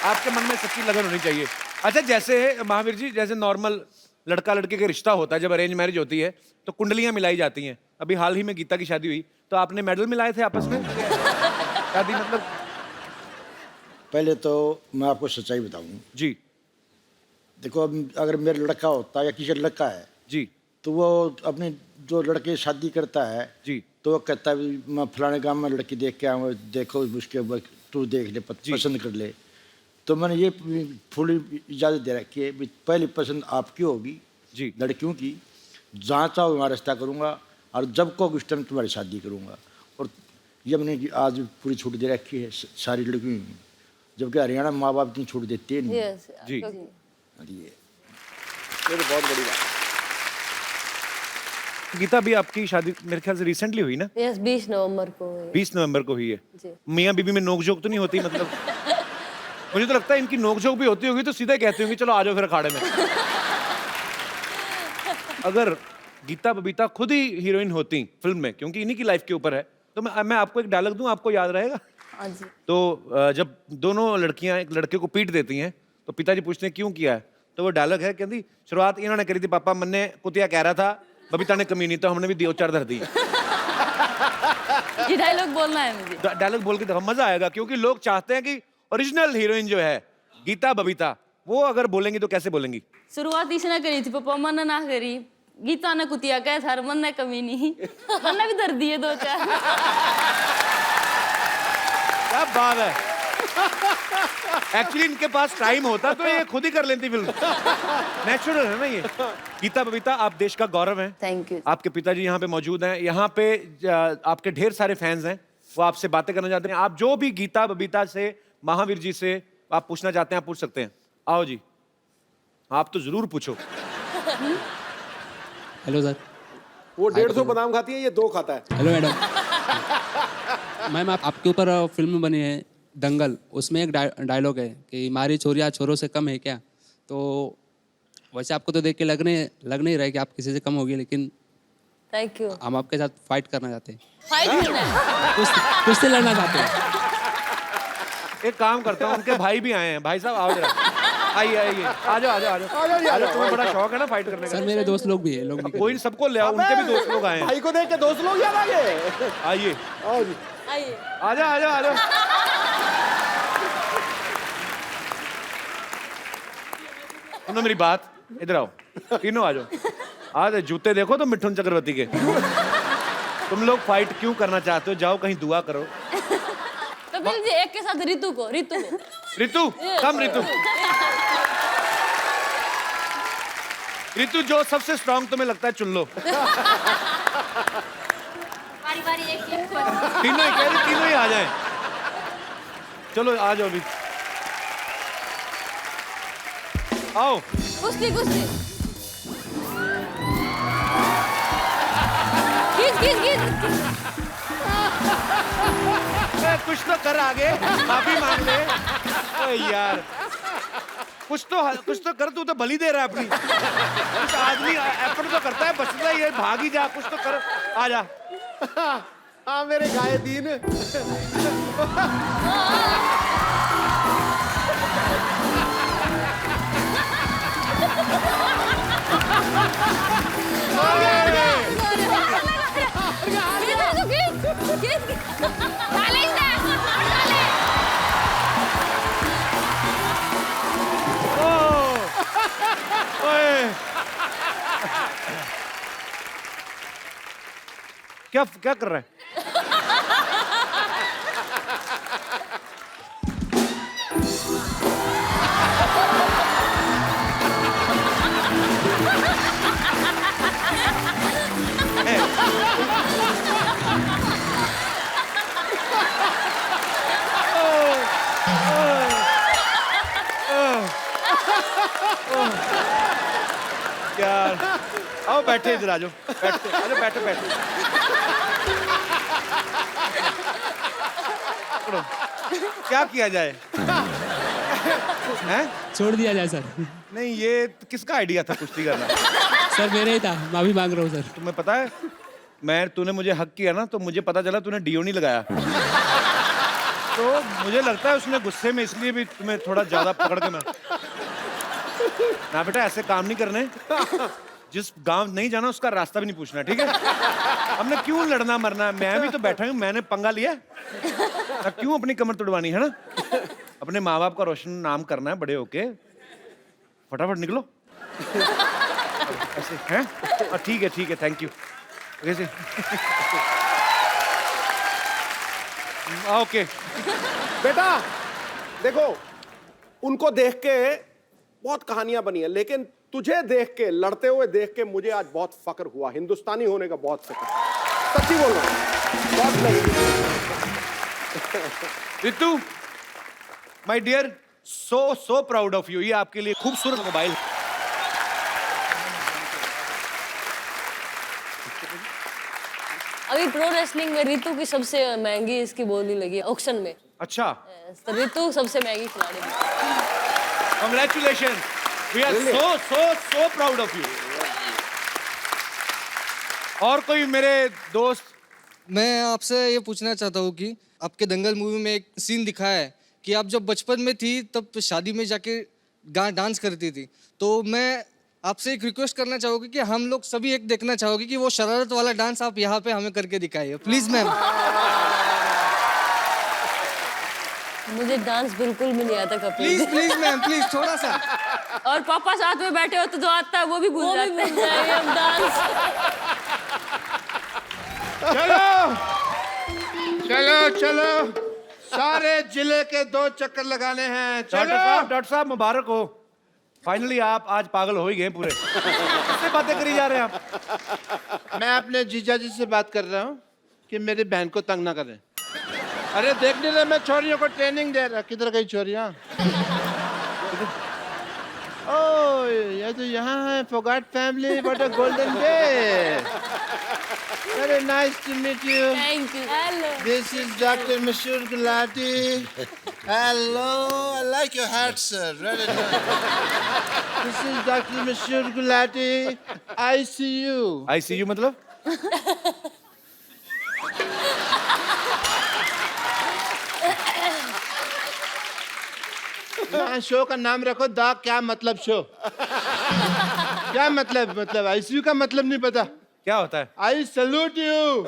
आपके मन में सच्ची लगन होनी चाहिए। अच्छा, जैसे महावीर जी, जैसे नॉर्मल लड़का लड़के का रिश्ता होता है, जब अरेंज मैरिज होती है तो कुंडलियां मिलाई जाती हैं। अभी हाल ही में गीता की शादी हुई, तो आपने मेडल मिलाए थे आपस में? शादी मतलब? पहले तो मैं आपको सच्चाई बताऊं जी। देखो, अब अगर मेरा लड़का होता या किसी लड़का है जी, तो वो अपने जो लड़के शादी करता है जी, तो वो कहता है भी मैं फलाने गांव में लड़की देख के आऊँगा, देखो उसके बाद तू देख ले, पसंद कर ले। तो मैंने ये फुली इजाज़त दे रखी है भी पहली पसंद आपकी होगी जी, लड़कियों की, जहाँ चाहो वहाँ रिश्ता करूँगा, और जब को उस टाइम तुम्हारी शादी करूँगा। और ये मैंने आज पूरी छूट दे रखी है सारी लड़कियों की, जबकि हरियाणा में माँ बाप इतनी छूट देते हैं नहीं। जी। ये तो बहुत बड़ी बात है। गीता, अभी आपकी शादी मेरे ख्याल से रिसेंटली हुई ना? यस, 20 नवंबर को हुई। 20 नवंबर को हुई है। जी। मियाँ बीबी में नोकझोंक तो नहीं होती? मतलब मुझे तो लगता है इनकी नोकझोंक भी होती होगी तो सीधे कहती होंगी चलो आ जाओ फिर अखाड़े में। अगर गीता बबीता खुद ही हीरोइन होती फिल्म में, क्योंकि इन्हीं की लाइफ के ऊपर है, तो मैं आपको एक डायलॉग दूं, आपको याद रहेगा? हाँ जी। तो जब दोनों लड़कियां एक लड़के को पीट देती हैं तो पिताजी पूछते हैं क्यों किया है, तो वो डायलॉग है, कहती शुरुआत इन्होंने करी थी पापा, मन्ने कुतिया कह रहा था, बबीता ने कमी नहीं, तो हमने भी दो चार धर दी। ये डायलॉग बोलना है मुझे। डायलॉग बोल के देखो, मजा आएगा, क्योंकि लोग चाहते हैं कि ओरिजिनल हीरोइन जो है गीता बबीता, वो अगर बोलेंगी तो कैसे बोलेंगी? शुरुआत इसने करी थी पापा, मन ना करी, गीता ने कुतिया कह था, मन ने कमी नहीं, मैंने भी धर दिए दो चार। क्या बात है। एक्चुअली इनके पास टाइम होता तो ये खुद ही कर लेती फिल्म। नेचुरल है ना ये। गीता बबीता, आप देश का गौरव हैं। Thank you. आपके पिताजी यहाँ पे मौजूद हैं, यहाँ पे आपके ढेर सारे फैंस हैं, वो आपसे बातें करना चाहते हैं। आप जो भी गीता बबीता से, महावीर जी से आप पूछना चाहते हैं, आप पूछ सकते हैं। आओ जी, आप तो जरूर पूछो। Hello sir. वो 150 बादाम खाती है, ये 2 खाता है। Hello madam. मैम, आपके ऊपर फिल्म बनी है दंगल, उसमें एक डायलॉग है कि हमारी चोरियाँ छोरों से कम है क्या। तो वैसे आपको तो देख के लग नहीं रहा है कि आप किसी से कम होगी, लेकिन थैंक यू। हम आपके साथ फाइट करना चाहते हैं। फाइट करना है? कुश्ती लड़ना चाहते हैं। एक काम करता हूँ, उनके भाई भी आए हैं। भाई साहब आओ जरा, आइए आइए, आ जाओ आ जाओ आ जाओ। तुम्हें बड़ा शौक है ना फाइट करने का? सर मेरे दोस्त लोग भी हैं, लोग नहीं कोई सबको ले आओ, उनके भी दोस्त लोग आए हैं। भाई को देख के दोस्त लोग याद आ गए। आइए आओ जी, आइए। आ जाओ आ जाओ आ जाओ। सुनो मेरी बात, इधर आओ, तीनों आ जाओ। आज जूते देखो तो मिठुन चक्रवर्ती के। तुम लोग फाइट क्यों करना चाहते हो? जाओ कहीं दुआ करो। तो फिर जी एक के साथ रितु को। रितु कम, रितु जो सबसे स्ट्रांग तुम्हें लगता है चुन लो। बारी एक तीनों ही कह रही, तीनों ही आ जाएं। चलो आ जाओ अभी, आओ। कुश्ती कुश्ती। खींच। कुछ तो कर आगे, माफी मांग ले। ओए यार, कुछ तो कर, तू तो बलि दे रहा है अपनी। कुछ आदमी एफर्ट तो करता है, बचता ही है, भाग ही जा, कुछ तो कर, आ जा। हाँ मेरे गाये दीन। क्या कर रहा है? यार आओ बैठे, इधर आ जाओ, बैठो बैठो। पकड़ो क्या किया जाए हैं? छोड़ दिया जाए सर। नहीं ये किसका आइडिया था कुश्ती करना? सर मेरे ही था, माफी मांग रहा हूँ सर। तुम्हें पता है तूने मुझे हक किया ना तो मुझे पता चला तूने डीओ नहीं लगाया। तो मुझे लगता है उसने गुस्से में इसलिए भी तुम्हें थोड़ा ज्यादा पकड़ के ना बेटा ऐसे काम नहीं करने। जिस गांव नहीं जाना उसका रास्ता भी नहीं पूछना, ठीक है? हमने क्यों लड़ना मरना? मैं भी तो बैठा हूँ, मैंने पंगा लिया, क्यों अपनी कमर तुड़वानी है ना? अपने माँ बाप का रोशन नाम करना है बड़े होके। फटाफट निकलो ऐसे हैं? ठीक है थैंक यू। कैसे? ओके बेटा देखो, उनको देख के बहुत कहानियां बनी है, लेकिन तुझे देख के, लड़ते हुए देख के मुझे आज बहुत फक्र हुआ। हिंदुस्तानी होने का बहुत फक्र, सच्ची बोल रहा हूं, बहुत Ritu my dear, so proud of you. ये आपके लिए खूबसूरत मोबाइल। अभी प्रो रेसलिंग में रितु की सबसे महंगी इसकी बोली लगी है ऑक्शन में। अच्छा, तो रितु सबसे महंगी खिलाड़ी है। Congratulation, we are so proud of you. और कोई मेरे दोस्त? मैं आपसे ये पूछना चाहता हूँ कि आपके दंगल मूवी में एक सीन दिखाया है कि आप जब बचपन में थी तब शादी में जाके डांस करती थी, तो मैं आपसे एक रिक्वेस्ट करना चाहोगी कि हम लोग सभी एक देखना चाहोगे कि वो शरारत वाला डांस आप यहाँ पे हमें करके दिखाइए प्लीज मैम। मुझे डांस बिल्कुल भी नहीं आता कपिल। प्लीज मैम प्लीज थोड़ा सा। और पापा साथ में बैठे हो तो जो आता है वो भी भूल जाते हैं अब डांस। चलो सारे जिले के 2 चक्कर लगाने हैं। डॉक्टर साहब मुबारक हो, फाइनली आप आज पागल हो ही गए पूरे। किससे बातें करी जा रहे हैं आप? मैं अपने जीजा जी से बात कर रहा हूँ कि मेरी बहन को तंग ना करें। अरे देख नहीं रहे, मैं छोरियों को ट्रेनिंग दे रहा। किधर गई छोरियाँ? ओह ये तो यहाँ है, Phogat family, what a golden day. Very nice to meet you. Thank you. Hello. This is Dr. Mashur Gulati. Hello, I like your hat, sir. Very nice. This is Dr. Mashur Gulati. ICU. ICU मतलब? Show का नाम रखो दा क्या मतलब show? क्या मतलब ICU का मतलब नहीं पता? क्या होता है? आई सल्यूट यू,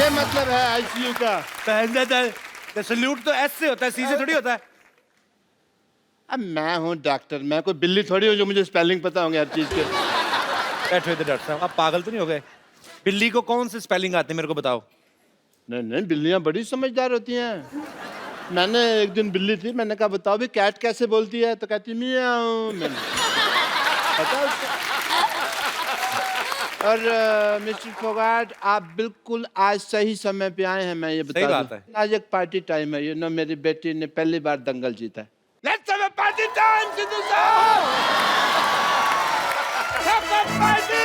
ये मतलब है आईसीयू का। सल्यूट तो एस से होता है, सी से थोड़ी होता है। अब मैं हूँ डॉक्टर, मैं कोई बिल्ली थोड़ी हूँ जो मुझे स्पेलिंग पता होंगे हर चीज के। बैठो इधर डॉक्टर साहब, आप पागल तो नहीं हो गए? बिल्ली को कौन से स्पेलिंग आते हैं मेरे को बताओ। नहीं बिल्लियाँ बड़ी समझदार होती हैं। मैंने एक दिन बिल्ली थी, मैंने कहा बताओ भी कैट कैसे बोलती है, तो कहती मियाऊ। मैंने पता उसको। और मिस्टर फोगाट, आप बिल्कुल आज सही समय पे आए हैं। मैं ये बता दूं, आज एक पार्टी टाइम है। मेरी बेटी ने पहली बार दंगल जीता है। Let's have a party time, Sidhu Saab! Have a party!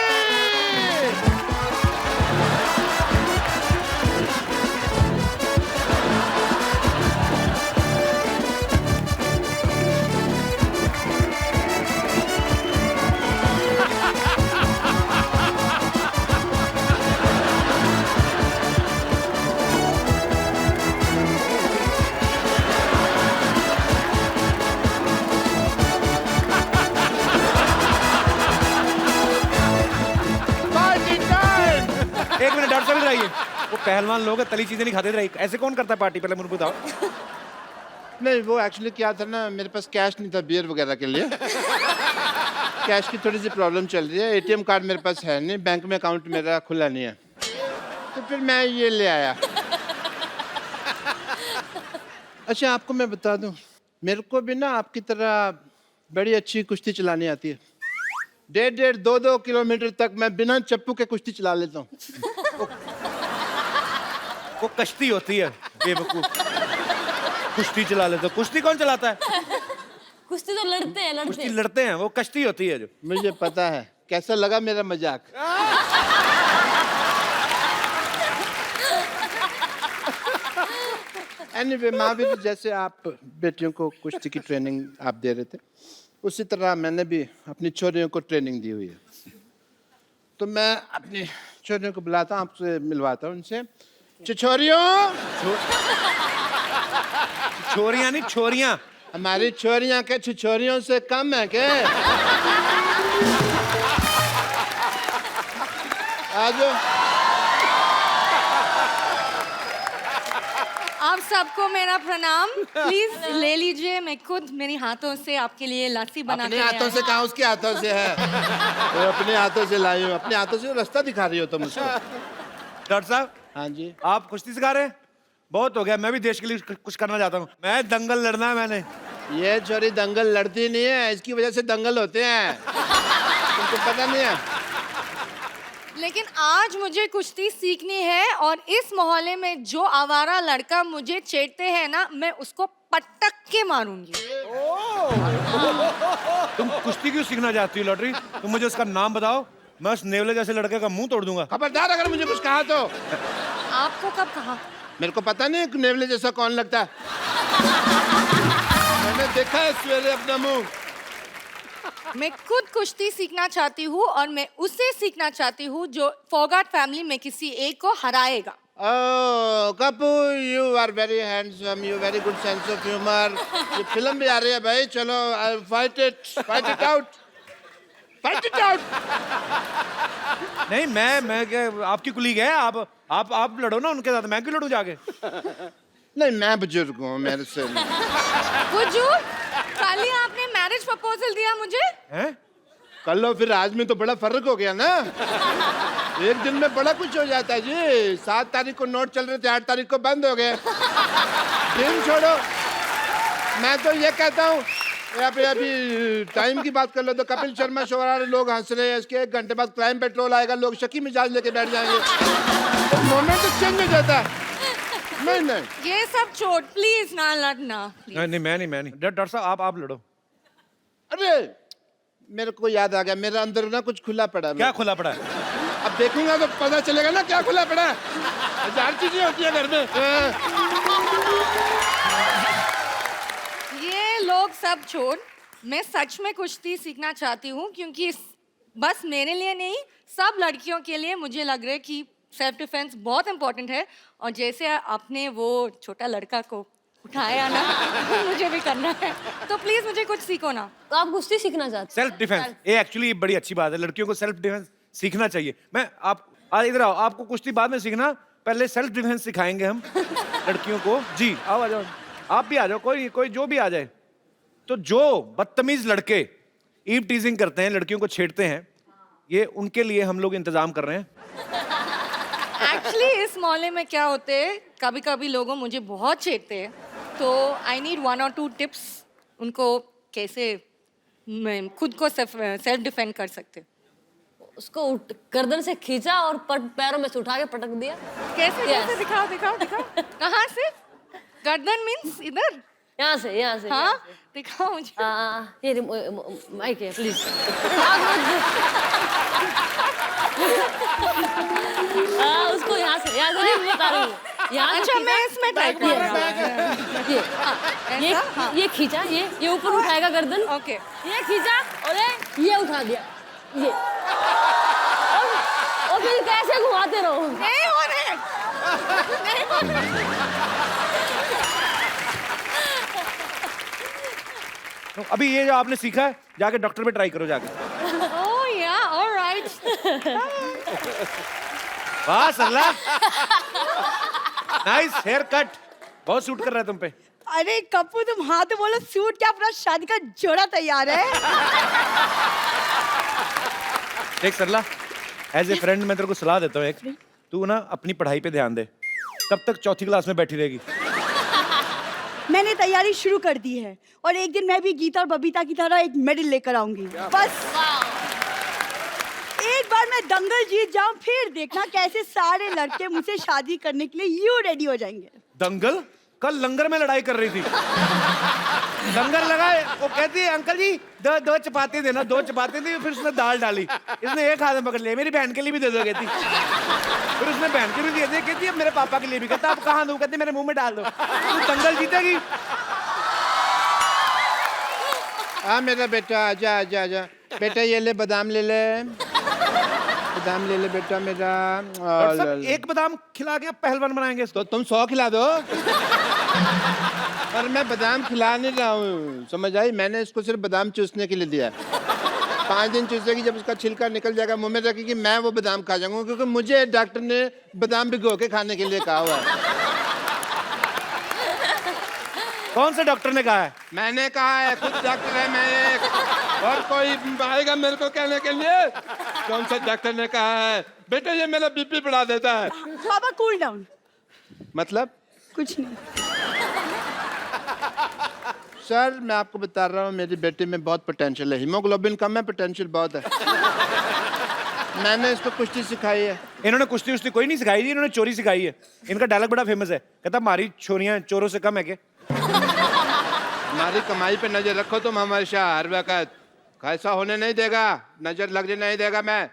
एक मिनट डॉक्टर साहब, रहिए। वो पहलवान लोग हैं, तली चीजें नहीं खाते थे। ऐसे कौन करता है पार्टी? पहले मुझे बताओ। नहीं वो एक्चुअली क्या था ना, मेरे पास कैश नहीं था बियर वगैरह के लिए। कैश की थोड़ी सी प्रॉब्लम चल रही है। एटीएम कार्ड मेरे पास है नहीं, बैंक में अकाउंट मेरा खुला नहीं है, तो फिर मैं ये ले आया। अच्छा आपको मैं बता दूं, मेरे को भी ना आपकी तरह बड़ी अच्छी कुश्ती चलानी आती है। 1.5 2 किलोमीटर तक मैं बिना चप्पू के कुश्ती चला लेता हूँ। वो कश्ती होती है बेवकूफ, कुश्ती चला लेते। कुश्ती कौन चलाता है? कुश्ती तो लड़ते हैं। कुश्ती लड़ते हैं, वो कश्ती होती है जो। मुझे पता है। कैसा लगा मेरा मजाक? एनीवे महावीर, जैसे आप बेटियों को कुश्ती की ट्रेनिंग आप दे रहे थे, उसी तरह मैंने भी अपनी छोरियों को ट्रेनिंग दी हुई है। तो मैं अपनी छोरियों को बुलाता हूँ, आपसे मिलवाता हूँ उनसे। छोरियों, छोरियां नहीं, छोरियां। हमारी छोरियां के छोरियों से कम है क्या? आजो। आप सबको मेरा प्रणाम। प्लीज ले लीजिए, मैं खुद मेरे हाथों से आपके लिए लस्सी बना अपने हाथों से कहा, उसके हाथों से है। तो अपने हाथों से लाई हूँ, अपने हाथों से रास्ता दिखा रही हो तुम मुझको। डॉक्टर साहब, हाँ जी, आप कुश्ती सिखा रहे हैं? बहुत हो गया, मैं भी देश के लिए कुछ करना चाहता हूँ। मैं दंगल लड़ना है मैंने। ये छोरी दंगल लड़ती नहीं है, इसकी वजह से दंगल होते हैं। तुमको पता नहीं है? लेकिन आज मुझे कुश्ती सीखनी है और इस मोहल्ले में जो आवारा लड़का मुझे छेड़ते हैं ना, मैं उसको पटक के मारूंगी। तुम कुश्ती क्यों सीखना चाहती हो लॉटरी? तुम मुझे उसका नाम बताओ, मैं उस नेवले जैसे लड़के का मुंह तोड़ दूंगा। खबरदार अगर मुझे कुछ कहा तो। आपको कब कहा? मेरे को पता नहीं नेवले जैसा कौन लगता है। मैंने देखा है सवेरे अपना मुंह। मैं खुद कुश्ती सीखना चाहती हूँ और मैं उससे सीखना चाहती हूँ जो फोगाट फैमिली में किसी एक को हराएगा। Oh, Kapoor, you are very handsome, you very good sense of humor. ये फिल्म भी आ रही है भाई, चलो fight it out. नहीं, मैं क्या, आपकी कुलीग है, आप लड़ो ना उनके साथ, मैं क्यों लड़ूं जाके? नहीं, मैं बुजुर्ग हूँ, मेरे से बुजुर्ग? कल ही आपने मैरिज प्रपोजल दिया मुझे। हैं? कल लो, फिर आज में तो बड़ा फर्क हो गया ना। एक दिन में बड़ा कुछ हो जाता है जी। 7 तारीख को नोट चल रहे थे, 8 तारीख को बंद हो गए। दिन छोड़ो, मैं तो ये कहता हूँ, अभी टाइम की बात कर लो तो कपिल शर्मा शो आ रहे, लोग हंस रहे हैं, इसके 1 घंटे बाद क्राइम पेट्रोल आएगा, लोग शकी मिजाज लेके बैठ जाएंगे। तो मोमेंट चेंज हो जाता है। नहीं, ये सब छोड़, प्लीज ना लड़ना। नहीं, मैं नहीं। डॉक्टर साहब, आप लड़ो। अरे मेरे को याद आ गया, मेरे अंदर ना कुछ खुला पड़ा है। क्या खुला पड़ा है? अब देखूंगा तो पता चलेगा ना क्या खुला पड़ा है। 1000 चीजें होती है घर में। ये लोग सब छोड़, मैं सच में कुश्ती सीखना चाहती हूँ, क्योंकि बस मेरे लिए नहीं, सब लड़कियों के लिए मुझे लग रहा है कि सेल्फ डिफेंस बहुत इंपॉर्टेंट है। और जैसे आपने वो छोटा लड़का को उठाया ना, मुझे भी करना है। तो प्लीज मुझे कुछ सीखो ना। तो आप कुश्ती सीखना चाहते हैं? सेल्फ डिफेंस, ये एक्चुअली बड़ी अच्छी बात है, लड़कियों को सेल्फ डिफेंस सीखना चाहिए। मैं आप इधर आओ, आपको कुश्ती बाद में सीखना, पहले सेल्फ डिफेंस सिखाएंगे हम लड़कियों को। जी आओ, आ जाओ, आप भी आ जाओ, कोई जो भी आ जाए। तो जो बदतमीज लड़के ईव टीजिंग करते हैं, लड़कियों को छेड़ते हैं, ये उनके लिए हम लोग इंतजाम कर रहे हैं। एक्चुअली इस मोहल्ले में क्या होते है, कभी कभी लोगों मुझे बहुत छेड़ते हैं, तो आई नीड 1 or 2 टिप्स उनको कैसे मैं खुद को सेल्फ डिफेंड कर सकते। उसको गर्दन से खींचा और पैरों में से उठा के पटक दिया। कैसे? कैसे? दिखाओ। कहाँ से? गर्दन मीन्स इधर? यहाँ से। हाँ, दिखाओ मुझे। ये माइक है, प्लीज। उसको यहाँ से नहीं बता रही हूँ। अच्छा, मैं इसमें ट्राई करूँगा। ये खींचा, ये ऊपर उठाएगा गर्दन। ओके। ये खींचा और ये उठा दिया, ये। और फिर कैसे घुमाते रहो। नहीं हो रहे। तो अभी ये जो आपने सीखा है, जाके डॉक्टर पे ट्राई करो जाके। ओह या, ऑलराइट। वाह सरला, नाइस हेयर कट, बहुत सूट कर रहा है तुम पे। अरे कपूर, तुम हाँ तो बोलो, सूट क्या, अपना शादी का जोड़ा तैयार है। देख सरला, एज ए फ्रेंड मैं तेरे को सलाह देता हूँ एक, तू ना अपनी पढ़ाई पे ध्यान दे। कब तक 4थी क्लास में बैठी रहेगी? मैंने तैयारी शुरू कर दी है और एक दिन मैं भी गीता और बबीता की तरह एक मेडल लेकर आऊंगी। बस एक बार मैं दंगल जीत जाऊं, फिर देखना कैसे सारे लड़के मुझसे शादी करने के लिए यूं रेडी हो जाएंगे। दंगल? कल लंगर में लड़ाई कर रही थी। लंगर लगा, वो कहती है अंकल जी दो चपाती देना, 2 चपाती दी, फिर उसने दाल डाली, इसने एक हाथ में पकड़ लिया, मेरी बहन के लिए भी दे दो कहती, फिर उसने बहन के भी दे दिया, कहती है मेरे पापा के लिए भी, कहता आप कहाँ दो, कहती मेरे मुंह में डाल दो, तू दंगल जीतेगी। हाँ मेरा बेटा आजा आजा आजा, बेटा ये ले बादाम ले ले, बादाम ले ले बेटा मेरा। और सब एक बादाम खिला के आप पहलवान बनाएंगे इसको। तो तुम 100 खिला दो। पर मैं बादाम खिला नहीं रहा हूँ, समझ आई, मैंने इसको सिर्फ बादाम चूसने के लिए दिया है। 5 दिन चूसेगी, जब उसका छिलका निकल जाएगा मुंह में रखेगी, मैं वो बादाम खा जाऊंगा, क्योंकि मुझे डॉक्टर ने बादाम भिगो के खाने के लिए कहा हुआ है। कौन से डॉक्टर ने कहा है? मैंने कहा है, खुद डॉक्टर है मैं एक, और कोई आएगा मेरे को कहने के लिए? कौन सा डॉक्टर ने कहा है? बेटा ये मेरा बीपी बढ़ा देता है। बाबा कूल डाउन। मतलब कुछ नहीं सर, मैं आपको बता रहा हूँ, मेरी बेटी में बहुत पोटेंशियल है, हीमोग्लोबिन कम है, पोटेंशियल बहुत है। मैंने इसको कुश्ती सिखाई है। इन्होंने कुश्ती उश्ती कोई नहीं सिखाई थी, इन्होंने चोरी सिखाई है। इनका डायलॉग बड़ा फेमस है, कहता हमारी छोरियां चोरों से कम है क्या? हमारी कमाई पे नजर रखो तुम हमारे शाह, हर वक्त ऐसा होने नहीं देगा, नजर लगने नहीं देगा मैं।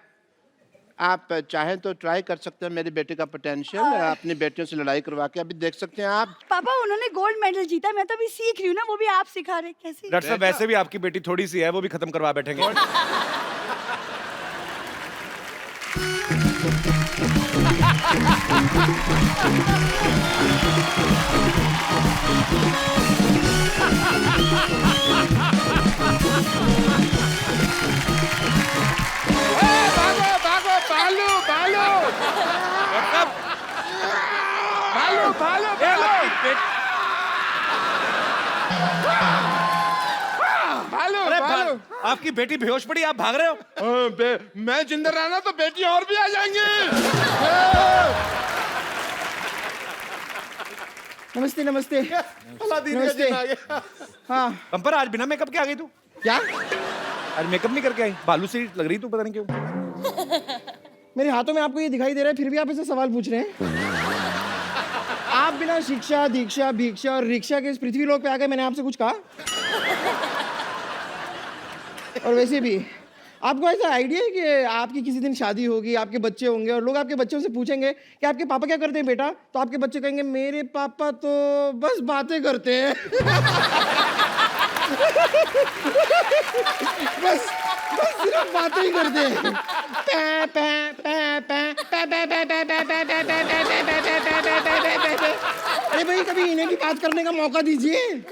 आप चाहें तो ट्राई कर सकते हैं मेरी बेटी का पोटेंशियल, अपनी बेटियों से लड़ाई करवा के अभी देख सकते हैं आप। पापा उन्होंने गोल्ड मेडल जीता, मैं तो अभी सीख रही हूँ ना, वो भी आप सिखा रहे, कैसे? डॉक्टर साहब वैसे भी आपकी बेटी थोड़ी सी है, वो भी खत्म करवा बैठेंगे। भागो भागो भालू भालू भालू भालू भालू अरे भालू। आपकी बेटी बेहोश पड़ी, आप भाग रहे हो? मैं जिंदा रहना तो बेटी और भी आ जाएंगी। नमस्ते नमस्ते नमस्ते। हाँ पंपर, आज बिना मेकअप के आ गई तू? क्या? आज मेकअप नहीं करके आई? बालू सी लग रही तू, पता नहीं क्यों। मेरे हाथों में आपको ये दिखाई दे रहा है, फिर भी आप ऐसे सवाल पूछ रहे हैं। आप बिना शिक्षा दीक्षा भिक्षा और रिक्शा के इस पृथ्वी लोक पे आ गए, मैंने आपसे कुछ कहा? और वैसे भी आपको ऐसा आइडिया है कि आपकी किसी दिन शादी होगी, आपके बच्चे होंगे, और लोग आपके बच्चों से पूछेंगे कि आपके पापा क्या करते हैं बेटा, तो आपके बच्चे कहेंगे मेरे पापा तो बस बातें करते हैं। बस बस सिर्फ बातें ही करते हैं। अरे भाई कभी इन्हें भी बात करने का मौका दीजिए,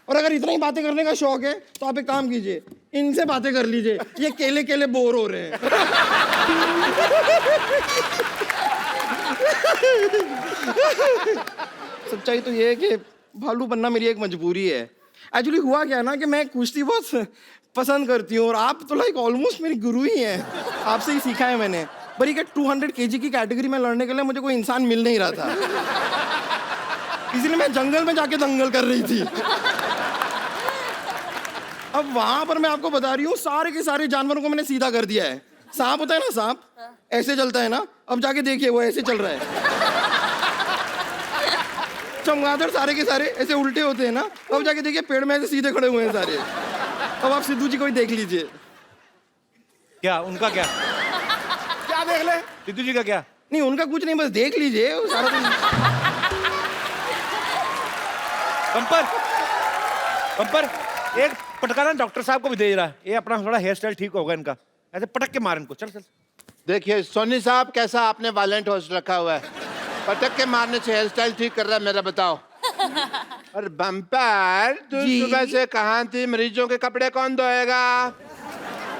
और अगर इतना ही बातें करने का शौक है तो आप एक काम कीजिए, इनसे बातें कर लीजिए, ये केले केले बोर हो रहे हैं। सच्चाई तो ये है कि भालू बनना मेरी एक मजबूरी है। एक्चुअली हुआ क्या है ना कि मैं कुश्ती बहुत पसंद करती हूँ, और आप तो लाइक ऑलमोस्ट मेरी गुरु ही हैं, आपसे ही सीखा है मैंने। पर ये 200 kg की कैटेगरी में लड़ने के लिए मुझे कोई इंसान मिल नहीं रहा था, इसलिए मैं जंगल में जाके दंगल कर रही थी। अब वहां पर मैं आपको बता रही हूँ, सारे के सारे जानवरों को मैंने सीधा कर दिया है। सांप होता है ना, सांप ऐसे चलता है ना, अब जाके देखिए वो ऐसे चल रहा है। चमगादड़ सारे के सारे ऐसे उल्टे होते हैं ना, अब जाके देखिए पेड़ में ऐसे सीधे खड़े हुए हैं सारे। अब आप सिद्धू जी को ही देख लीजिए। क्या उनका क्या? क्या देख ले? सिद्धू जी का क्या? नहीं उनका कुछ नहीं, बस देख लीजिए वो सारा दिन। पंपर एक पटकाना डॉक्टर साहब को भी दे रहा है, ये अपना थोड़ा हेयर स्टाइल ठीक होगा इनका, ऐसे पटक के मार इनको। चल चल। देखिए सोनी साहब, कैसा आपने वायलेंट होस्ट रखा हुआ है, पटक के मारने से हेयर स्टाइल ठीक कर रहा है मेरा, बताओ। और बम्पर, तू सुबह से कहाँ थी? मरीजों के कपड़े कौन धोएगा?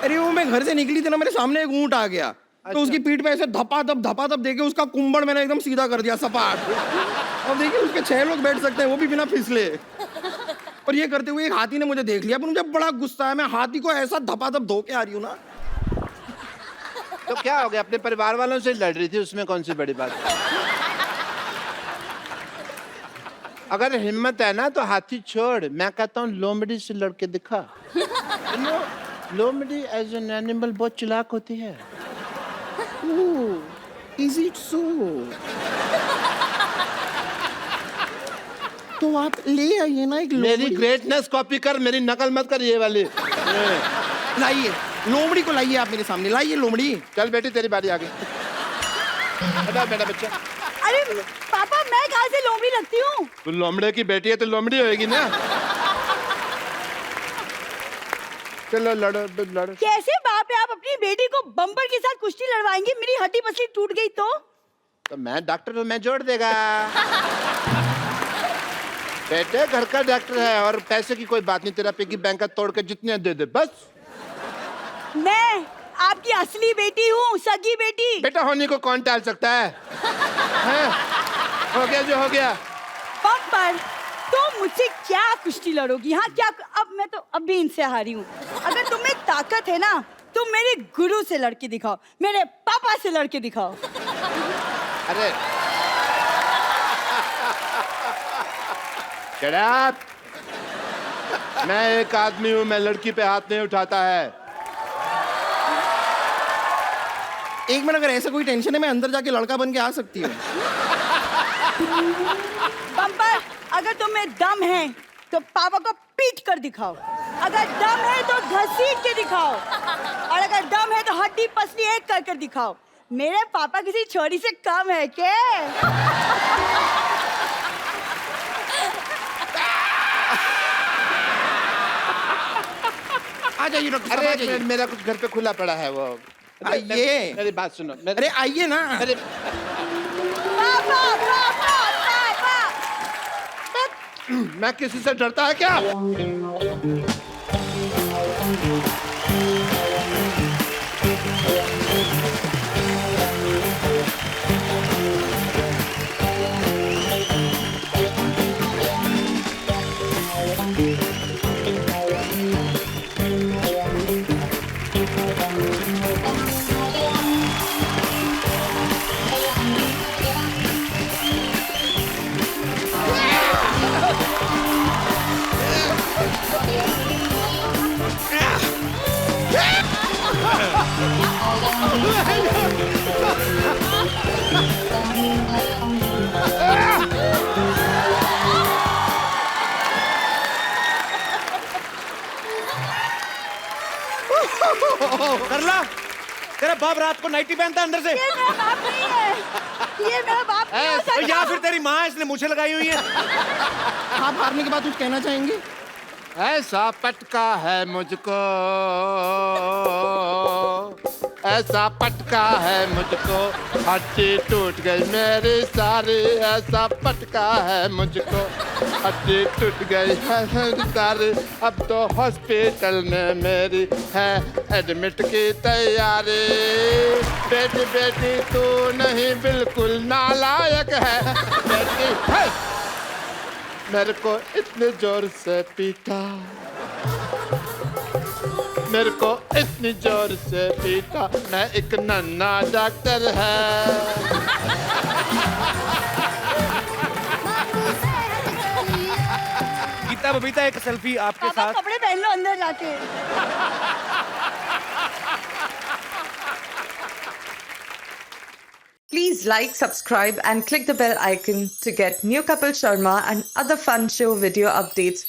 अरे वो मैं घर से निकली थी ना, मेरे सामने एक ऊंट आ गया, तो उसकी पीठ पे ऐसे धपाधप देके उसका कुंबड़ मैंने एकदम सीधा कर दिया, सपाट। अब देखिए उसके 6 लोग बैठ सकते हैं, वो भी बिना फिसले। और ये करते हुए एक हाथी ने मुझे देख लिया, पर मुझे बड़ा गुस्सा है, मैं हाथी को ऐसा धपाधप धो के आ रही हूँ ना। तो क्या हो गया, अपने परिवार वालों से लड़ रही थी, उसमें कौन सी बड़ी बात है? अगर हिम्मत है ना तो हाथी छोड़, मैं कहता हूँ लोमड़ी से लड़के दिखा। लोमड़ी एज एन एनिमल बहुत चालाक होती है। Is it so? तो आप ले आइए ना एक मेरी लोमड़ी। ग्रेटनेस कॉपी कर, मेरी नकल मत कर ये वाली। लाइए लोमड़ी को, लाइए आप मेरे सामने, लाइए लोमड़ी। चल बेटी तेरी बारी आ गई। बेटा बेटा बच्चा। अरे पापा मैं कहाँ से लोमड़ी लगती हूँ? तू लोमड़े की बेटी है तो लोमड़ी होएगी ना। चलो लड़ो लड़ो। कैसे बाप है, आप अपनी बेटी को बम्पर के साथ कुश्ती लड़वाएंगे? मेरी हड्डी पसली टूट गई तो मैं डॉक्टर हूँ, मैं जोड़ देगा। बेटे घर का डॉक्टर है और पैसे की कोई बात नहीं, तेरा पिगी बैंक का तोड़ के जितने दे दे बस। मैं आपकी असली बेटी हूँ, सगी बेटी। बेटा होने को कौन टाल सकता है? हैं? हो गया जो हो गया। बम्पर तो मुझसे क्या कुश्ती लड़ोगी? हाँ क्या, अब मैं तो अब भी इनसे हारी हूँ। अगर तुम्हें ताकत है ना तुम मेरे गुरु से लड़के दिखाओ, मेरे पापा से लड़के दिखाओ। अरे Shut up! मैं एक आदमी हूँ, मैं लड़की पे हाथ नहीं उठाता है। एक मिनट, अगर ऐसा कोई टेंशन है मैं अंदर जाके लड़का बन के आ सकती हूँ। बम्पर अगर तुम्हें दम है तो पापा को पीट कर दिखाओ, अगर दम है तो घसीट के दिखाओ, और अगर दम है तो हड्डी पसली एक कर कर दिखाओ। मेरे पापा किसी छोरी से कम है क्या? आ जाइए डॉक्टर साहब, आ अरे जाइए। मेरा कुछ घर पे खुला पड़ा है वो। आइए। मेरी बात सुनो। अरे आइए ना। अरे पापा पापा पापा। मैं किसी से डरता है क्या? कर ला। तेरा बाप रात को नाइटी पहनता है अंदर से। ये मेरा बाप नहीं है, ये मेरा बाप नहीं हो तो सकता। या फिर तेरी माँ इसने मुझे लगाई हुई है। आप हारने के बाद कुछ कहना चाहेंगे? ऐसा पटका है मुझको, ऐसा पटका है मुझको, हड्डी टूट गई मेरी सारी। ऐसा पटका है मुझको, हड्डी टूट गई है मेरी सारी। अब तो हॉस्पिटल में मेरी है एडमिट की तैयारी। बेटी बेटी तू नहीं बिल्कुल नालायक है बेटी है। मेरे को इतने जोर से पीटा, मेरे को इतनी जोर से पीटा, मैं एक नन्ना डॉक्टर है। गीता बबीता एक सेल्फी आपके पापा साथ। कपड़े पहन लो अंदर जाके। Please like, subscribe and click the bell icon to get new Kapil Sharma and other fun show video updates